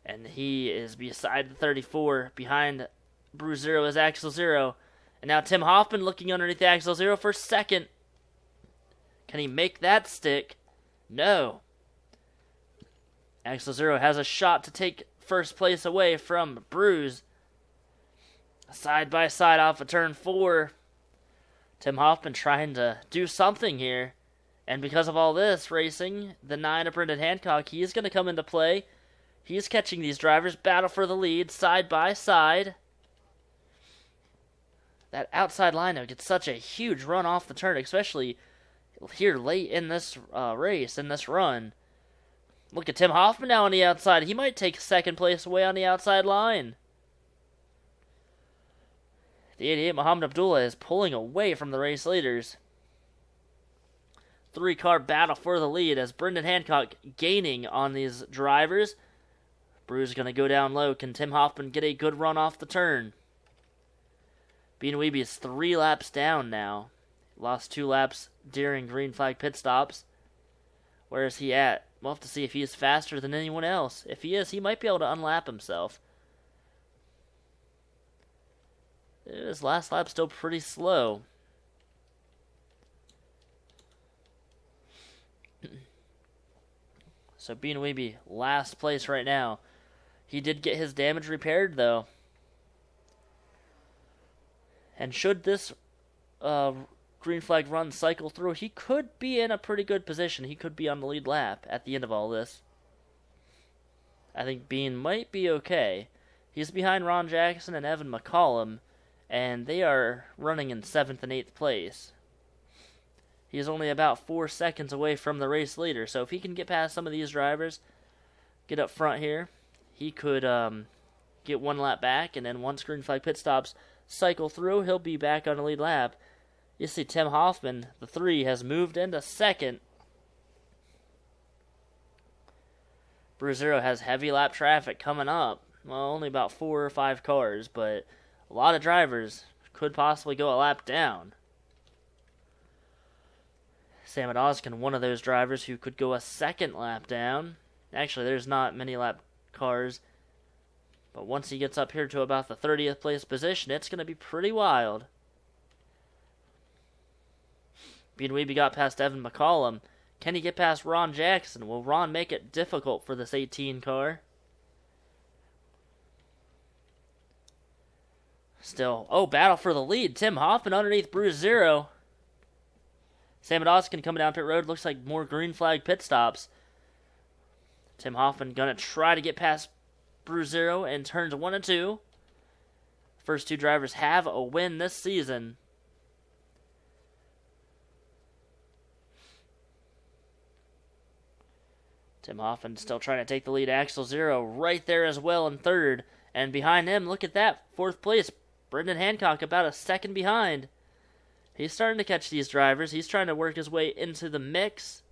And he is beside the 34. Behind Bruce Zero is Axel Zero. And now Tim Hoffman looking underneath Axel Zero for second. Can he make that stick? No. Axel Zero has a shot to take first place away from Bruce. Side by side off of turn 4. Tim Hoffman trying to do something here. And because of all this racing, the 9 of Brendan Hancock, he is going to come into play. He's catching these drivers, battle for the lead, side by side. That outside line now gets such a huge run off the turn, especially here late in this race, in this run. Look at Tim Hoffman now on the outside. He might take second place away on the outside line. The 88, Muhammad Abdullah, is pulling away from the race leaders. 3-car battle for the lead as Brendan Hancock gaining on these drivers. Bruce going to go down low. Can Tim Hoffman get a good run off the turn? Bean Weeby is 3 laps down now. Lost 2 laps during green flag pit stops. Where is he at? We'll have to see if he is faster than anyone else. If he is, he might be able to unlap himself. His last lap's still pretty slow. So Bean Weeby, last place right now. He did get his damage repaired, though. And should this green flag run cycle through, he could be in a pretty good position. He could be on the lead lap at the end of all this. I think Bean might be okay. He's behind Ron Jackson and Evan McCollum, and they are running in 7th and 8th place. He is only about 4 seconds away from the race leader, so if he can get past some of these drivers, get up front here, he could get 1 lap back, and then once green flag pit stops cycle through, he'll be back on the lead lap. You see Tim Hoffman, the 3, has moved into 2nd. Bruzero has heavy lap traffic coming up. Well, only about 4 or 5 cars, but a lot of drivers could possibly go a lap down. Sam Odoskin, one of those drivers who could go a second lap down. Actually, there's not many lap cars, but once he gets up here to about the 30th place position, it's going to be pretty wild. Bean Weeby got past Evan McCollum. Can he get past Ron Jackson? Will Ron make it difficult for this 18 car? Still, battle for the lead. Tim Hoffman underneath Bruzero. Sam Odoskin coming down pit road. Looks like more green flag pit stops. Tim Hoffman going to try to get past Bruzero in turns 1 and 2. First two drivers have a win this season. Tim Hoffman still trying to take the lead. Axel Zero right there as well in third. And behind him, look at that, 4th place. Brendan Hancock about a second behind. He's starting to catch these drivers. He's trying to work his way into the mix.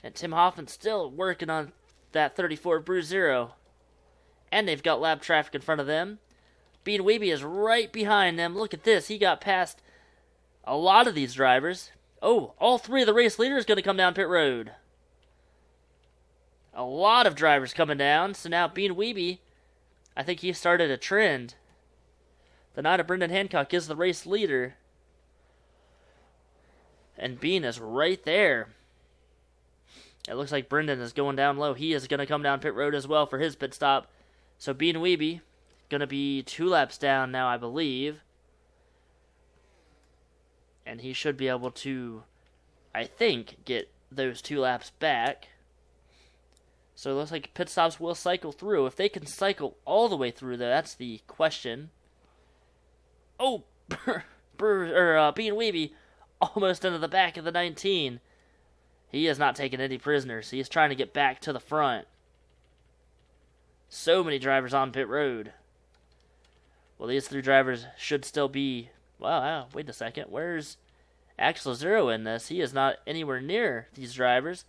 And Tim Hoffman still working on that 34 Bruzero. And they've got lap traffic in front of them. Bean Weeby is right behind them. Look at this. He got past a lot of these drivers. All 3 of the race leaders going to come down pit road. A lot of drivers coming down. So now Bean Weeby, I think he started a trend. The night of Brendan Hancock is the race leader. And Bean is right there. It looks like Brendan is going down low. He is going to come down pit road as well for his pit stop. So Bean Weeby going to be 2 laps down now, I believe. And he should be able to, I think, get those 2 laps back. So it looks like pit stops will cycle through. If they can cycle all the way through, though, that's the question. Bean Weeby almost into the back of the 19. He is not taking any prisoners. He is trying to get back to the front. So many drivers on pit road. Well, these 3 drivers should still be... Wow, wait a second. Where's Axel Zero in this? He is not anywhere near these drivers.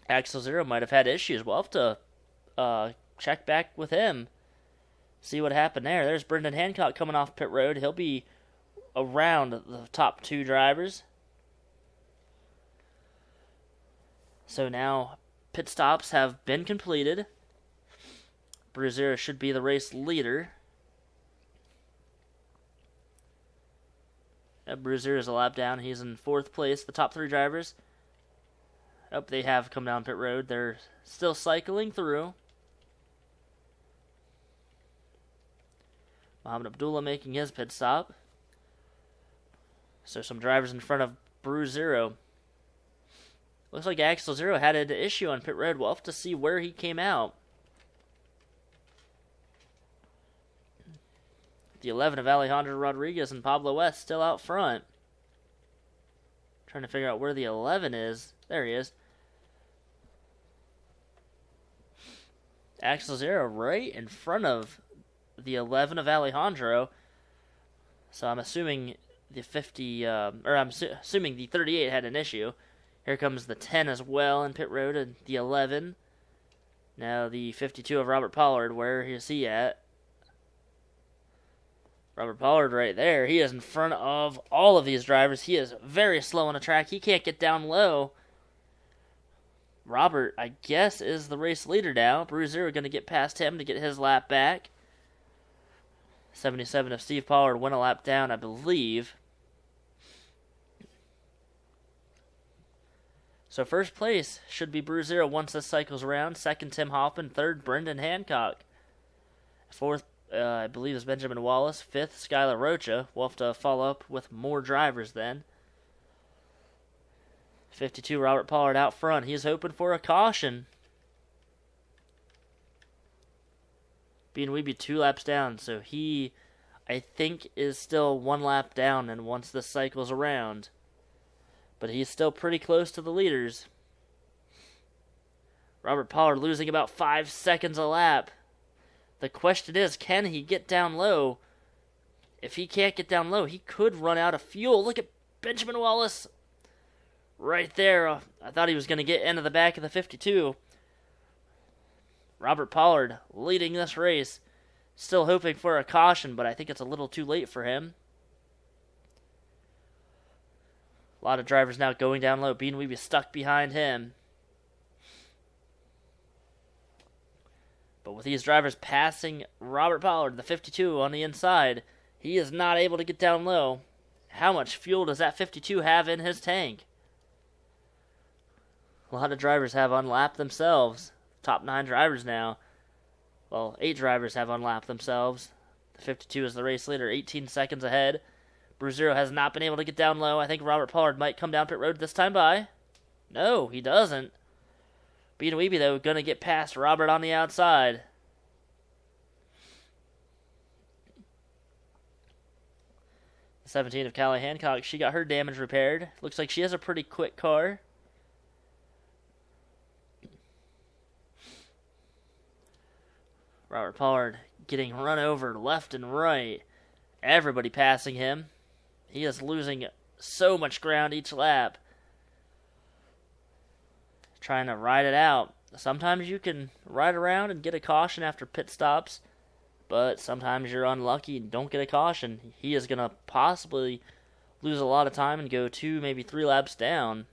Axel Zero might have had issues. We'll have to check back with him. See what happened there. There's Brendan Hancock coming off pit road. He'll be around the top 2 drivers. So now pit stops have been completed. Bruzero should be the race leader. Bruzero is a lap down. He's in 4th place. The top 3 drivers. They have come down pit road. They're still cycling through. Mohamed Abdullah making his pit stop. So some drivers in front of Bruzero. Looks like Axel Zero had an issue on pit road. We'll have to see where he came out. The 11 of Alejandro Rodriguez and Pablo West still out front. Trying to figure out where the 11 is. There he is. Axel Zero right in front of the 11 of Alejandro. So I'm assuming the 50, assuming the 38 had an issue. Here comes the 10 as well in pit road, and the 11. Now the 52 of Robert Pollard, where is he at? Robert Pollard right there. He is in front of all of these drivers. He is very slow on the track. He can't get down low. Robert, I guess, is the race leader now. Bruzero going to get past him to get his lap back. 77 of Steve Pollard went a lap down, I believe. So first place should be Bruzero once this cycles around. Second, Tim Hoffman. Third, Brendan Hancock. Fourth, I believe, is Benjamin Wallace. Fifth, Skylar Rocha. We'll have to follow up with more drivers then. 52, Robert Pollard out front. He's hoping for a caution. Bean Weeby 2 laps down, so he, I think, is still 1 lap down and once this cycles around. But he's still pretty close to the leaders. Robert Pollard losing about 5 seconds a lap. The question is, can he get down low? If he can't get down low, he could run out of fuel. Look at Benjamin Wallace right there. I thought he was going to get into the back of the 52. Robert Pollard leading this race. Still hoping for a caution, but I think it's a little too late for him. A lot of drivers now going down low. Bean Weeby stuck behind him. But with these drivers passing Robert Pollard, the 52 on the inside, he is not able to get down low. How much fuel does that 52 have in his tank? A lot of drivers have unlapped themselves. Top 9 drivers now. Well, 8 drivers have unlapped themselves. The 52 is the race leader, 18 seconds ahead. Bruzzero has not been able to get down low. I think Robert Pollard might come down pit road this time by. No, he doesn't. Bean Weeby, though, going to get past Robert on the outside. The 17 of Callie Hancock, she got her damage repaired. Looks like she has a pretty quick car. Robert Pollard getting run over left and right. Everybody passing him. He is losing so much ground each lap. Trying to ride it out. Sometimes you can ride around and get a caution after pit stops, but sometimes you're unlucky and don't get a caution. He is going to possibly lose a lot of time and go 2, maybe 3 laps down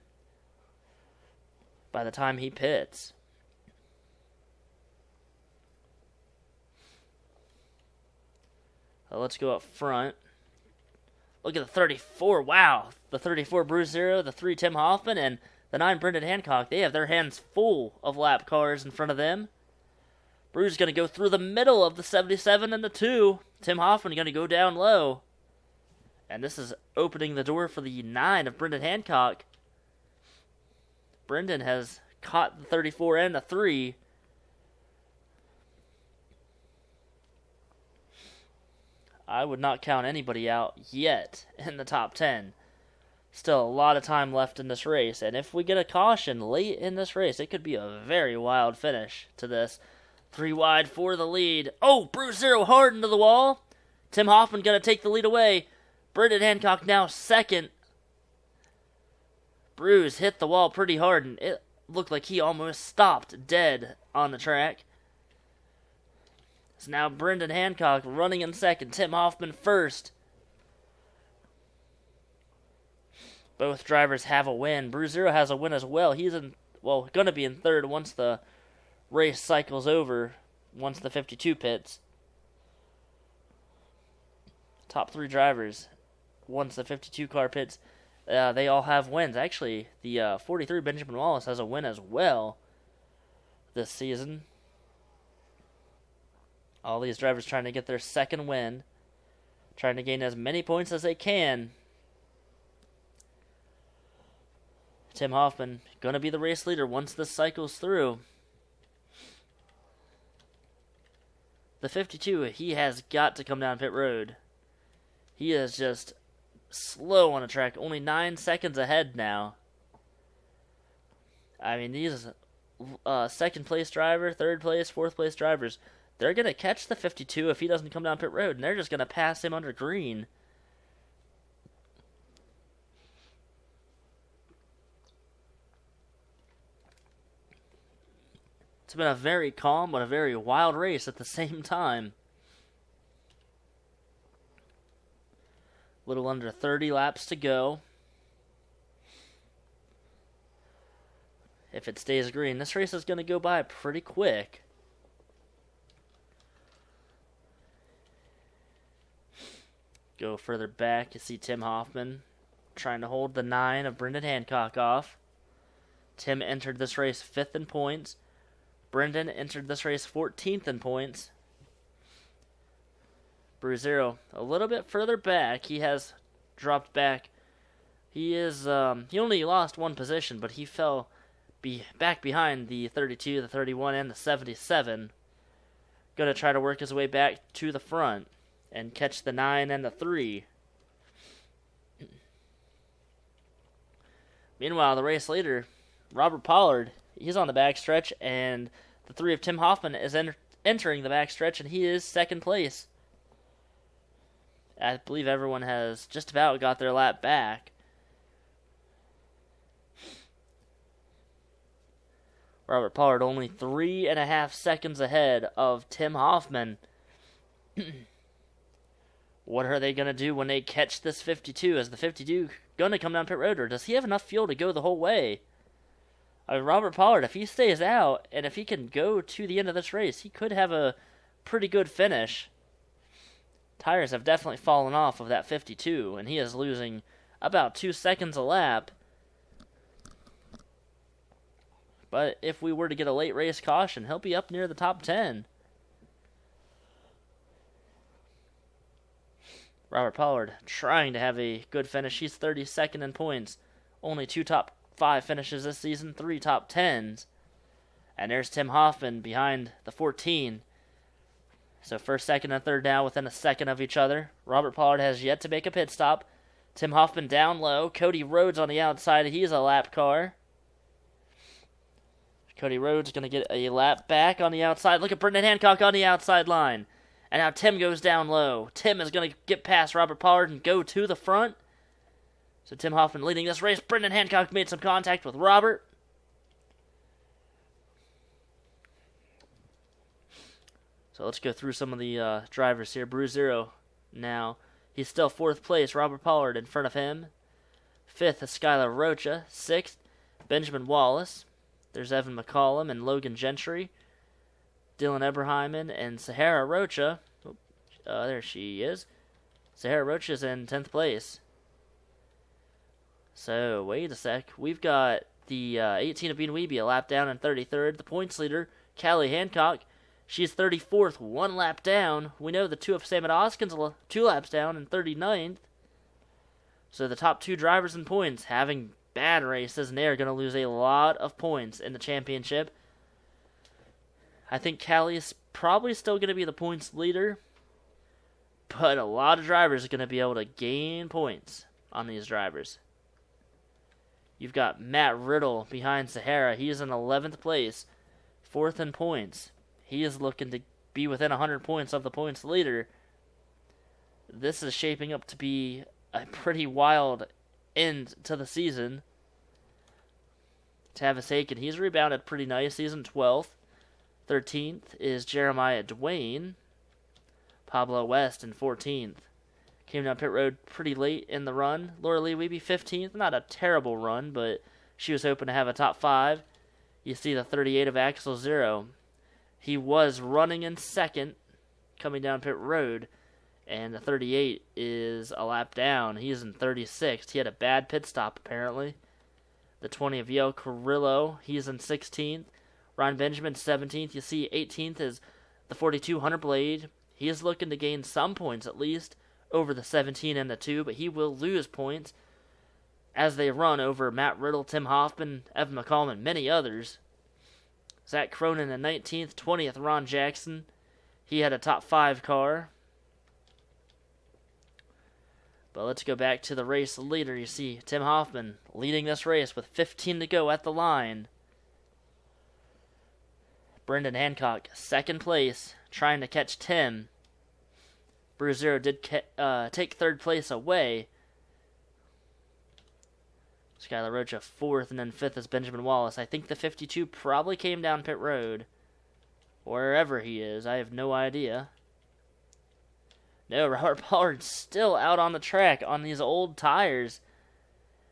by the time he pits. Let's go up front. Look at the 34. Wow. The 34 Bruzzero, the 3 Tim Hoffman, and the 9 Brendan Hancock. They have their hands full of lap cars in front of them. Bruce going to go through the middle of the 77 and the 2. Tim Hoffman going to go down low. And this is opening the door for the 9 of Brendan Hancock. Brendan has caught the 34 and the 3. I would not count anybody out yet in the top 10. Still a lot of time left in this race, and if we get a caution late in this race, it could be a very wild finish to this. 3 wide for the lead. Oh, Bruzzero hard into the wall. Tim Hoffman going to take the lead away. Brendan Hancock now second. Bruce hit the wall pretty hard, and it looked like he almost stopped dead on the track. It's now Brendan Hancock running in second. Tim Hoffman first. Both drivers have a win. Bruzzero has a win as well. He's going to be in third once the race cycles over, once the 52 pits. Top 3 drivers, once the 52 car pits, they all have wins. Actually, the 43 Benjamin Wallace has a win as well this season. All these drivers trying to get their second win, trying to gain as many points as they can. Tim Hoffman going to be the race leader once this cycles through. The 52, he has got to come down pit road. He is just slow on the track, only 9 seconds ahead now. I mean, these second place driver, third place, fourth place drivers, they're going to catch the 52 if he doesn't come down pit road, and they're just going to pass him under green. It's been a very calm but a very wild race at the same time. A little under 30 laps to go. If it stays green, this race is going to go by pretty quick. Go further back, you see Tim Hoffman trying to hold the 9 of Brendan Hancock off. Tim entered this race 5th in points. Brendan entered this race 14th in points. Bruzzero a little bit further back. He has dropped back. He only lost 1 position, but he fell back behind the 32, the 31, and the 77. Going to try to work his way back to the front and catch the 9 and the 3. Meanwhile, the race leader, Robert Pollard, he's on the backstretch, and the 3 of Tim Hoffman is entering the backstretch, and he is second place. I believe everyone has just about got their lap back. Robert Pollard only 3.5 seconds ahead of Tim Hoffman. What are they going to do when they catch this 52? Is the 52 going to come down pit road, or does he have enough fuel to go the whole way? Robert Pollard, if he stays out, and if he can go to the end of this race, he could have a pretty good finish. Tires have definitely fallen off of that 52, and he is losing about 2 seconds a lap. But if we were to get a late race caution, he'll be up near the top 10. Robert Pollard trying to have a good finish. He's 32nd in points. Only 2 top 5 finishes this season, 3 top 10s. And there's Tim Hoffman behind the 14. So first, second, and third now within a second of each other. Robert Pollard has yet to make a pit stop. Tim Hoffman down low. Cody Rhodes on the outside. He's a lap car. Cody Rhodes going to get a lap back on the outside. Look at Brendan Hancock on the outside line. And now Tim goes down low. Tim is going to get past Robert Pollard and go to the front. So Tim Hoffman leading this race. Brendan Hancock made some contact with Robert. So let's go through some of the drivers here. Bruzero now. He's still 4th place. Robert Pollard in front of him. 5th is Skylar Rocha. 6th, Benjamin Wallace. There's Evan McCollum and Logan Gentry. Dylan Eberheimen and Sahara Rocha. There she is. Sahara Rocha's in 10th place. So, wait a sec. We've got the 18 of Bean Weeby a lap down in 33rd. The points leader, Callie Hancock. She's 34th, 1 lap down. We know the 2 of Sam Oskin's 2 laps down in 39th. So the top 2 drivers in points having bad races, and they are going to lose a lot of points in the championship. I think Callie is probably still going to be the points leader, but a lot of drivers are going to be able to gain points on these drivers. You've got Matt Riddle behind Sahara. He is in 11th place, 4th in points. He is looking to be within 100 points of the points leader. This is shaping up to be a pretty wild end to the season. Tavis Aiken, he's rebounded pretty nice. He's in 12th. 13th is Jeremiah Dwayne. Pablo West in 14th. Came down pit road pretty late in the run. Laura Lee Weeby 15th. Not a terrible run, but she was hoping to have a top 5. You see the 38 of Axel Zero. He was running in 2nd, coming down pit road, and the 38 is a lap down. He's in 36th. He had a bad pit stop, apparently. The 20 of Yale Carrillo, he's in 16th. Ryan Benjamin, 17th. You see 18th is the 42 Hunter Blade. He is looking to gain some points, at least, over the 17 and the 2, but he will lose points as they run over Matt Riddle, Tim Hoffman, Evan McCollum, and many others. Zach Cronin in 19th, 20th, Ron Jackson. He had a top 5 car. But let's go back to the race leader. You see Tim Hoffman leading this race with 15 to go at the line. Brendan Hancock, 2nd place, trying to catch Tim. Bruzero did take 3rd place away. Skylar Rocha 4th, and then 5th is Benjamin Wallace. I think the 52 probably came down pit road. Wherever he is, I have no idea. No, Robert Pollard's still out on the track on these old tires.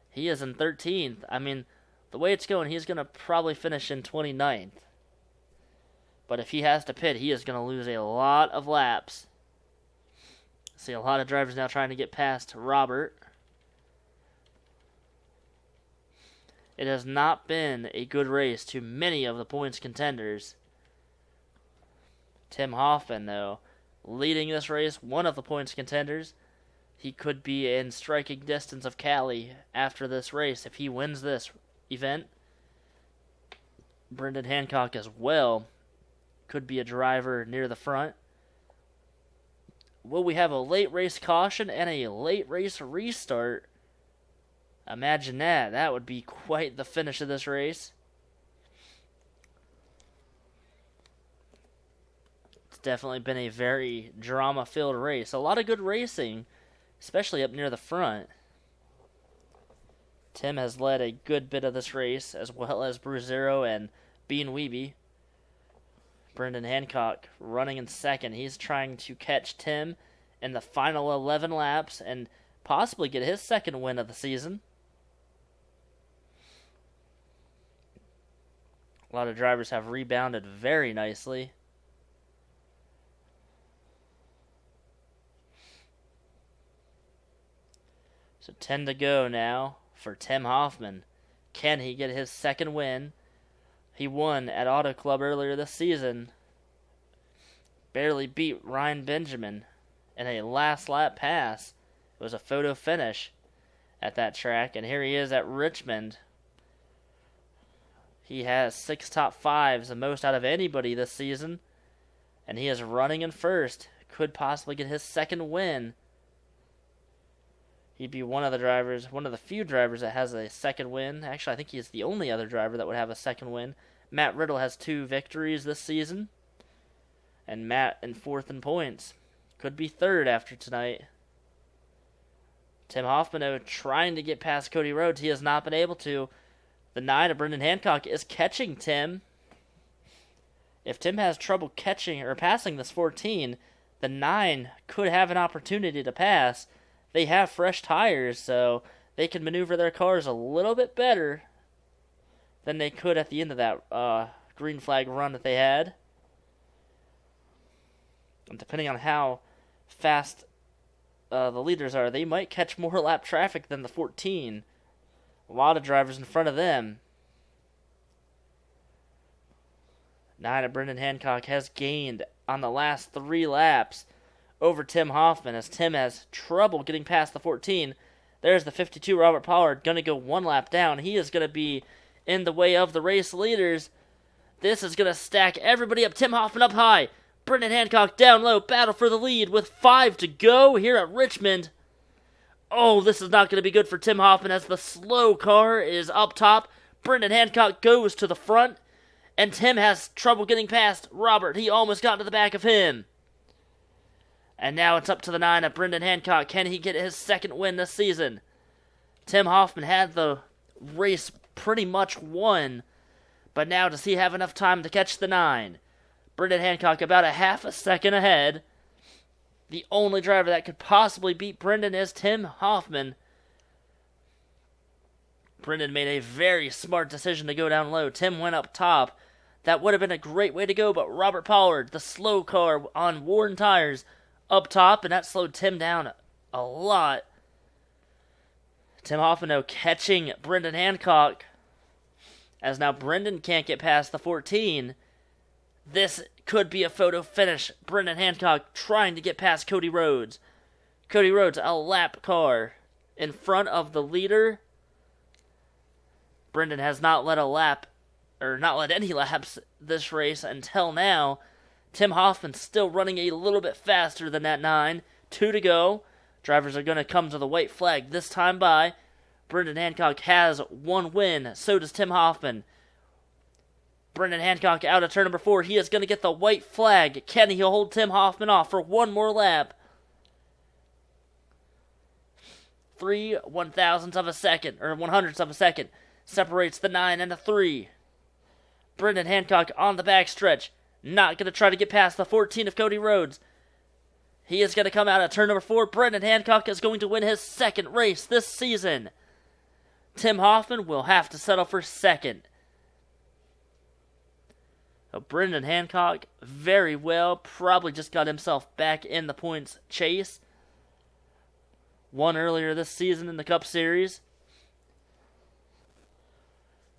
He is in 13th. I mean, the way it's going, he's going to probably finish in 29th. But if he has to pit, he is going to lose a lot of laps. See a lot of drivers now trying to get past Robert. It has not been a good race to many of the points contenders. Tim Hoffman, though, leading this race, one of the points contenders. He could be in striking distance of Callie after this race if he wins this event. Brendan Hancock as well could be a driver near the front. Will we have a late race caution and a late race restart? Imagine that. That would be quite the finish of this race. It's definitely been a very drama-filled race. A lot of good racing, especially up near the front. Tim has led a good bit of this race, as well as Bruzero and Bean Weeby. Brendan Hancock running in second. He's trying to catch Tim in the final 11 laps and possibly get his second win of the season. A lot of drivers have rebounded very nicely. So 10 to go now for Tim Hoffman. Can he get his second win? He won at Auto Club earlier this season. Barely beat Ryan Benjamin in a last lap pass. It was a photo finish at that track. And here he is at Richmond. He has 6 top 5s, the most out of anybody this season. And he is running in first. Could possibly get his second win. He'd be one of the few drivers that has a second win. Actually, I think he's the only other driver that would have a second win. Matt Riddle has 2 victories this season. And Matt in 4th in points. Could be 3rd after tonight. Tim Hoffman, though, trying to get past Cody Rhodes. He has not been able to. The 9 of Brendan Hancock is catching Tim. If Tim has trouble catching or passing this 14, the 9 could have an opportunity to pass. They have fresh tires, so they can maneuver their cars a little bit better than they could at the end of that green flag run that they had. And depending on how fast the leaders are, they might catch more lap traffic than the 14. A lot of drivers in front of them. 9 of Brendan Hancock has gained on the last 3 laps over Tim Hoffman, as Tim has trouble getting past the 14. There's the 52, Robert Pollard, going to go 1 lap down. He is going to be in the way of the race leaders. This is going to stack everybody up. Tim Hoffman up high. Brendan Hancock down low. Battle for the lead with 5 to go here at Richmond. Oh, this is not going to be good for Tim Hoffman as the slow car is up top. Brendan Hancock goes to the front, and Tim has trouble getting past Robert. He almost got to the back of him. And now it's up to the 9 of Brendan Hancock. Can he get his second win this season? Tim Hoffman had the race pretty much won, but now does he have enough time to catch the 9? Brendan Hancock about a half a second ahead. The only driver that could possibly beat Brendan is Tim Hoffman. Brendan made a very smart decision to go down low. Tim went up top. That would have been a great way to go, but Robert Pollard, the slow car on worn tires, up top, and that slowed Tim down a lot. Tim Hoffman, though, catching Brendan Hancock, as now Brendan can't get past the 14. This could be a photo finish. Brendan Hancock trying to get past Cody Rhodes. Cody Rhodes, a lap car in front of the leader. Brendan has not led any laps this race until now. Tim Hoffman's still running a little bit faster than that 9. 2 to go. Drivers are going to come to the white flag this time by. Brendan Hancock has 1 win. So does Tim Hoffman. Brendan Hancock out of turn number 4. He is going to get the white flag. Can he hold Tim Hoffman off for 1 more lap? 3 1,000ths of a second, or 100ths of a second, separates the 9 and the 3. Brendan Hancock on the backstretch. Not going to try to get past the 14 of Cody Rhodes. He is going to come out at turn number 4. Brendan Hancock is going to win his second race this season. Tim Hoffman will have to settle for second. So Brendan Hancock, very well, probably just got himself back in the points chase. Won earlier this season in the Cup Series.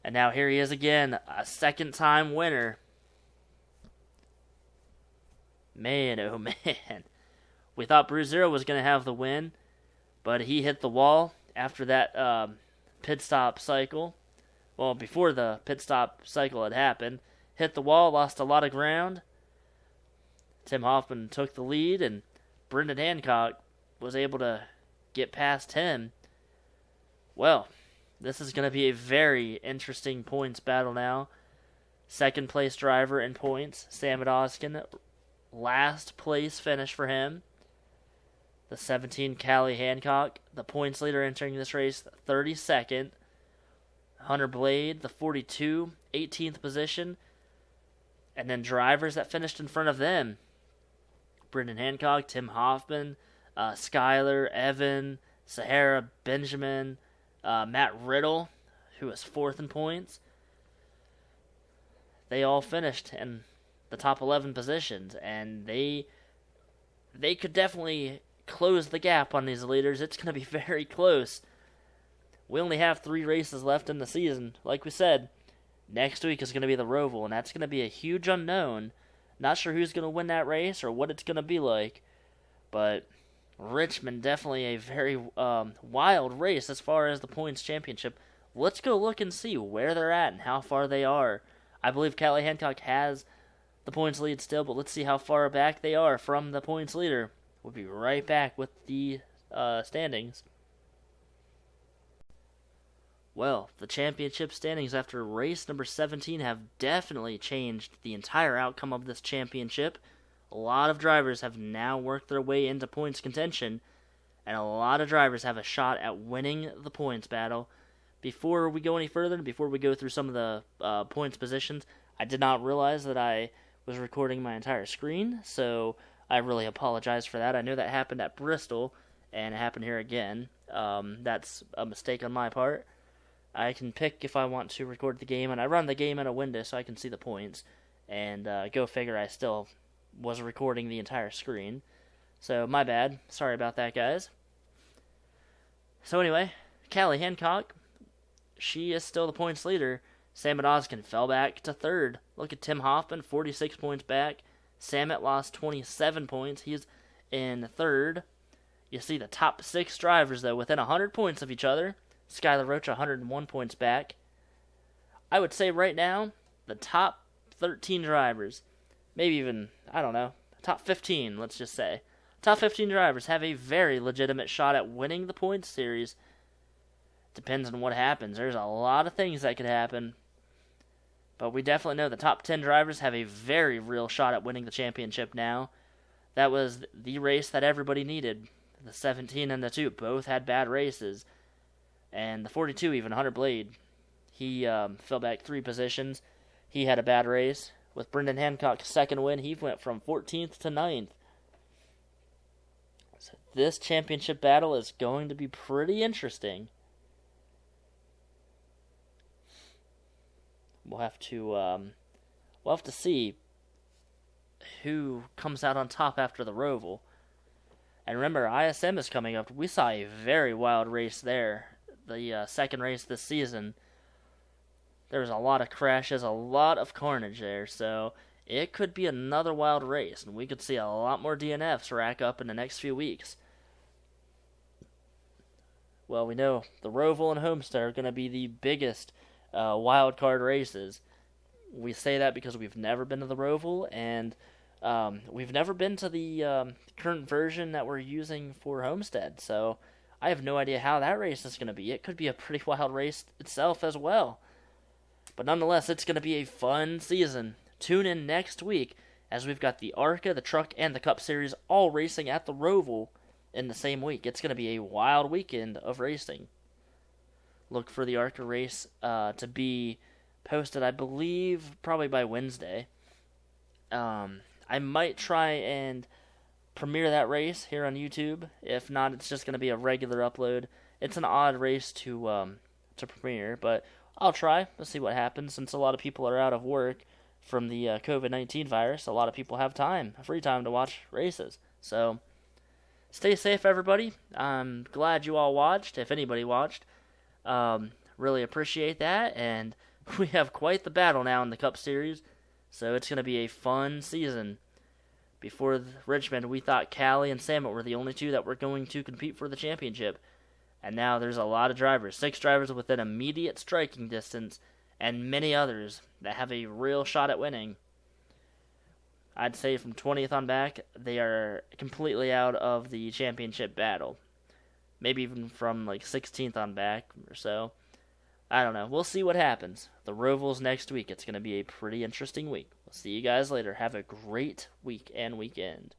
And now here he is again, a second-time winner. Man, oh man. We thought Bruce Zero was going to have the win, but he hit the wall after that pit stop cycle. Well, before the pit stop cycle had happened. Hit the wall, lost a lot of ground. Tim Hoffman took the lead, and Brendan Hancock was able to get past him. Well, this is going to be a very interesting points battle now. Second place driver in points, Sam Oskin. Last place finish for him. The 17, Callie Hancock, the points leader entering this race, 32nd. Hunter Blade, the 42, 18th position. And then drivers that finished in front of them: Brendan Hancock, Tim Hoffman, Skyler, Evan, Sahara, Benjamin, Matt Riddle, who was 4th in points. They all finished in the top 11 positions, and they could definitely close the gap on these leaders. It's going to be very close. We only have 3 races left in the season. Like we said, next week is going to be the Roval, and that's going to be a huge unknown. Not sure who's going to win that race or what it's going to be like, but Richmond, definitely a very wild race as far as the points championship. Let's go look and see where they're at and how far they are. I believe Callie Hancock has the points lead still, but let's see how far back they are from the points leader. We'll be right back with the standings. Well, the championship standings after race number 17 have definitely changed the entire outcome of this championship. A lot of drivers have now worked their way into points contention, and a lot of drivers have a shot at winning the points battle. Before we go any further, before we go through some of the points positions, I did not realize that I was recording my entire screen, so I really apologize for that. I know that happened at Bristol, and it happened here again. That's a mistake on my part. I can pick if I want to record the game, and I run the game in a window so I can see the points, and go figure, I still was recording the entire screen. So, my bad. Sorry about that, guys. So anyway, Callie Hancock, she is still the points leader. Samet Oskin fell back to 3rd. Look at Tim Hoffman, 46 points back. Samet lost 27 points. He's in 3rd. You see the top 6 drivers, though, within 100 points of each other. Skylar Roach, 101 points back. I would say right now, the top 13 drivers, maybe even, I don't know, top 15, let's just say. Top 15 drivers have a very legitimate shot at winning the points series. Depends on what happens. There's a lot of things that could happen. But we definitely know the top 10 drivers have a very real shot at winning the championship now. That was the race that everybody needed. The 17 and the 2 both had bad races. And the 42, even Hunter Blade, he fell back 3 positions. He had a bad race. With Brendan Hancock's second win, he went from 14th to 9th. So this championship battle is going to be pretty interesting. We'll have to see who comes out on top after the Roval. And remember, ISM is coming up. We saw a very wild race there. The second race this season. There was a lot of crashes, a lot of carnage there, so it could be another wild race, and we could see a lot more DNFs rack up in the next few weeks. Well, we know the Roval and Homestead are going to be the biggest wild card races. We say that because we've never been to the Roval, and we've never been to the current version that we're using for Homestead, so I have no idea how that race is going to be. It could be a pretty wild race itself as well. But nonetheless, it's going to be a fun season. Tune in next week as we've got the ARCA, the Truck, and the Cup Series all racing at the Roval in the same week. It's going to be a wild weekend of racing. Look for the ARCA race to be posted, I believe, probably by Wednesday. I might try and premiere that race here on YouTube. If not, it's just going to be a regular upload. It's an odd race to premiere, but I'll try. Let's see what happens. Since a lot of people are out of work from the COVID-19 virus, a lot of people have free time to watch races. So, stay safe, everybody. I'm glad you all watched, if anybody watched. Really appreciate that, and we have quite the battle now in the Cup Series, so it's going to be a fun season. Before Richmond, we thought Callie and Samet were the only 2 that were going to compete for the championship. And now there's a lot of drivers, 6 drivers within immediate striking distance, and many others that have a real shot at winning. I'd say from 20th on back, they are completely out of the championship battle. Maybe even from like 16th on back or so. I don't know. We'll see what happens. The Roval's next week. It's going to be a pretty interesting week. We'll see you guys later. Have a great week and weekend.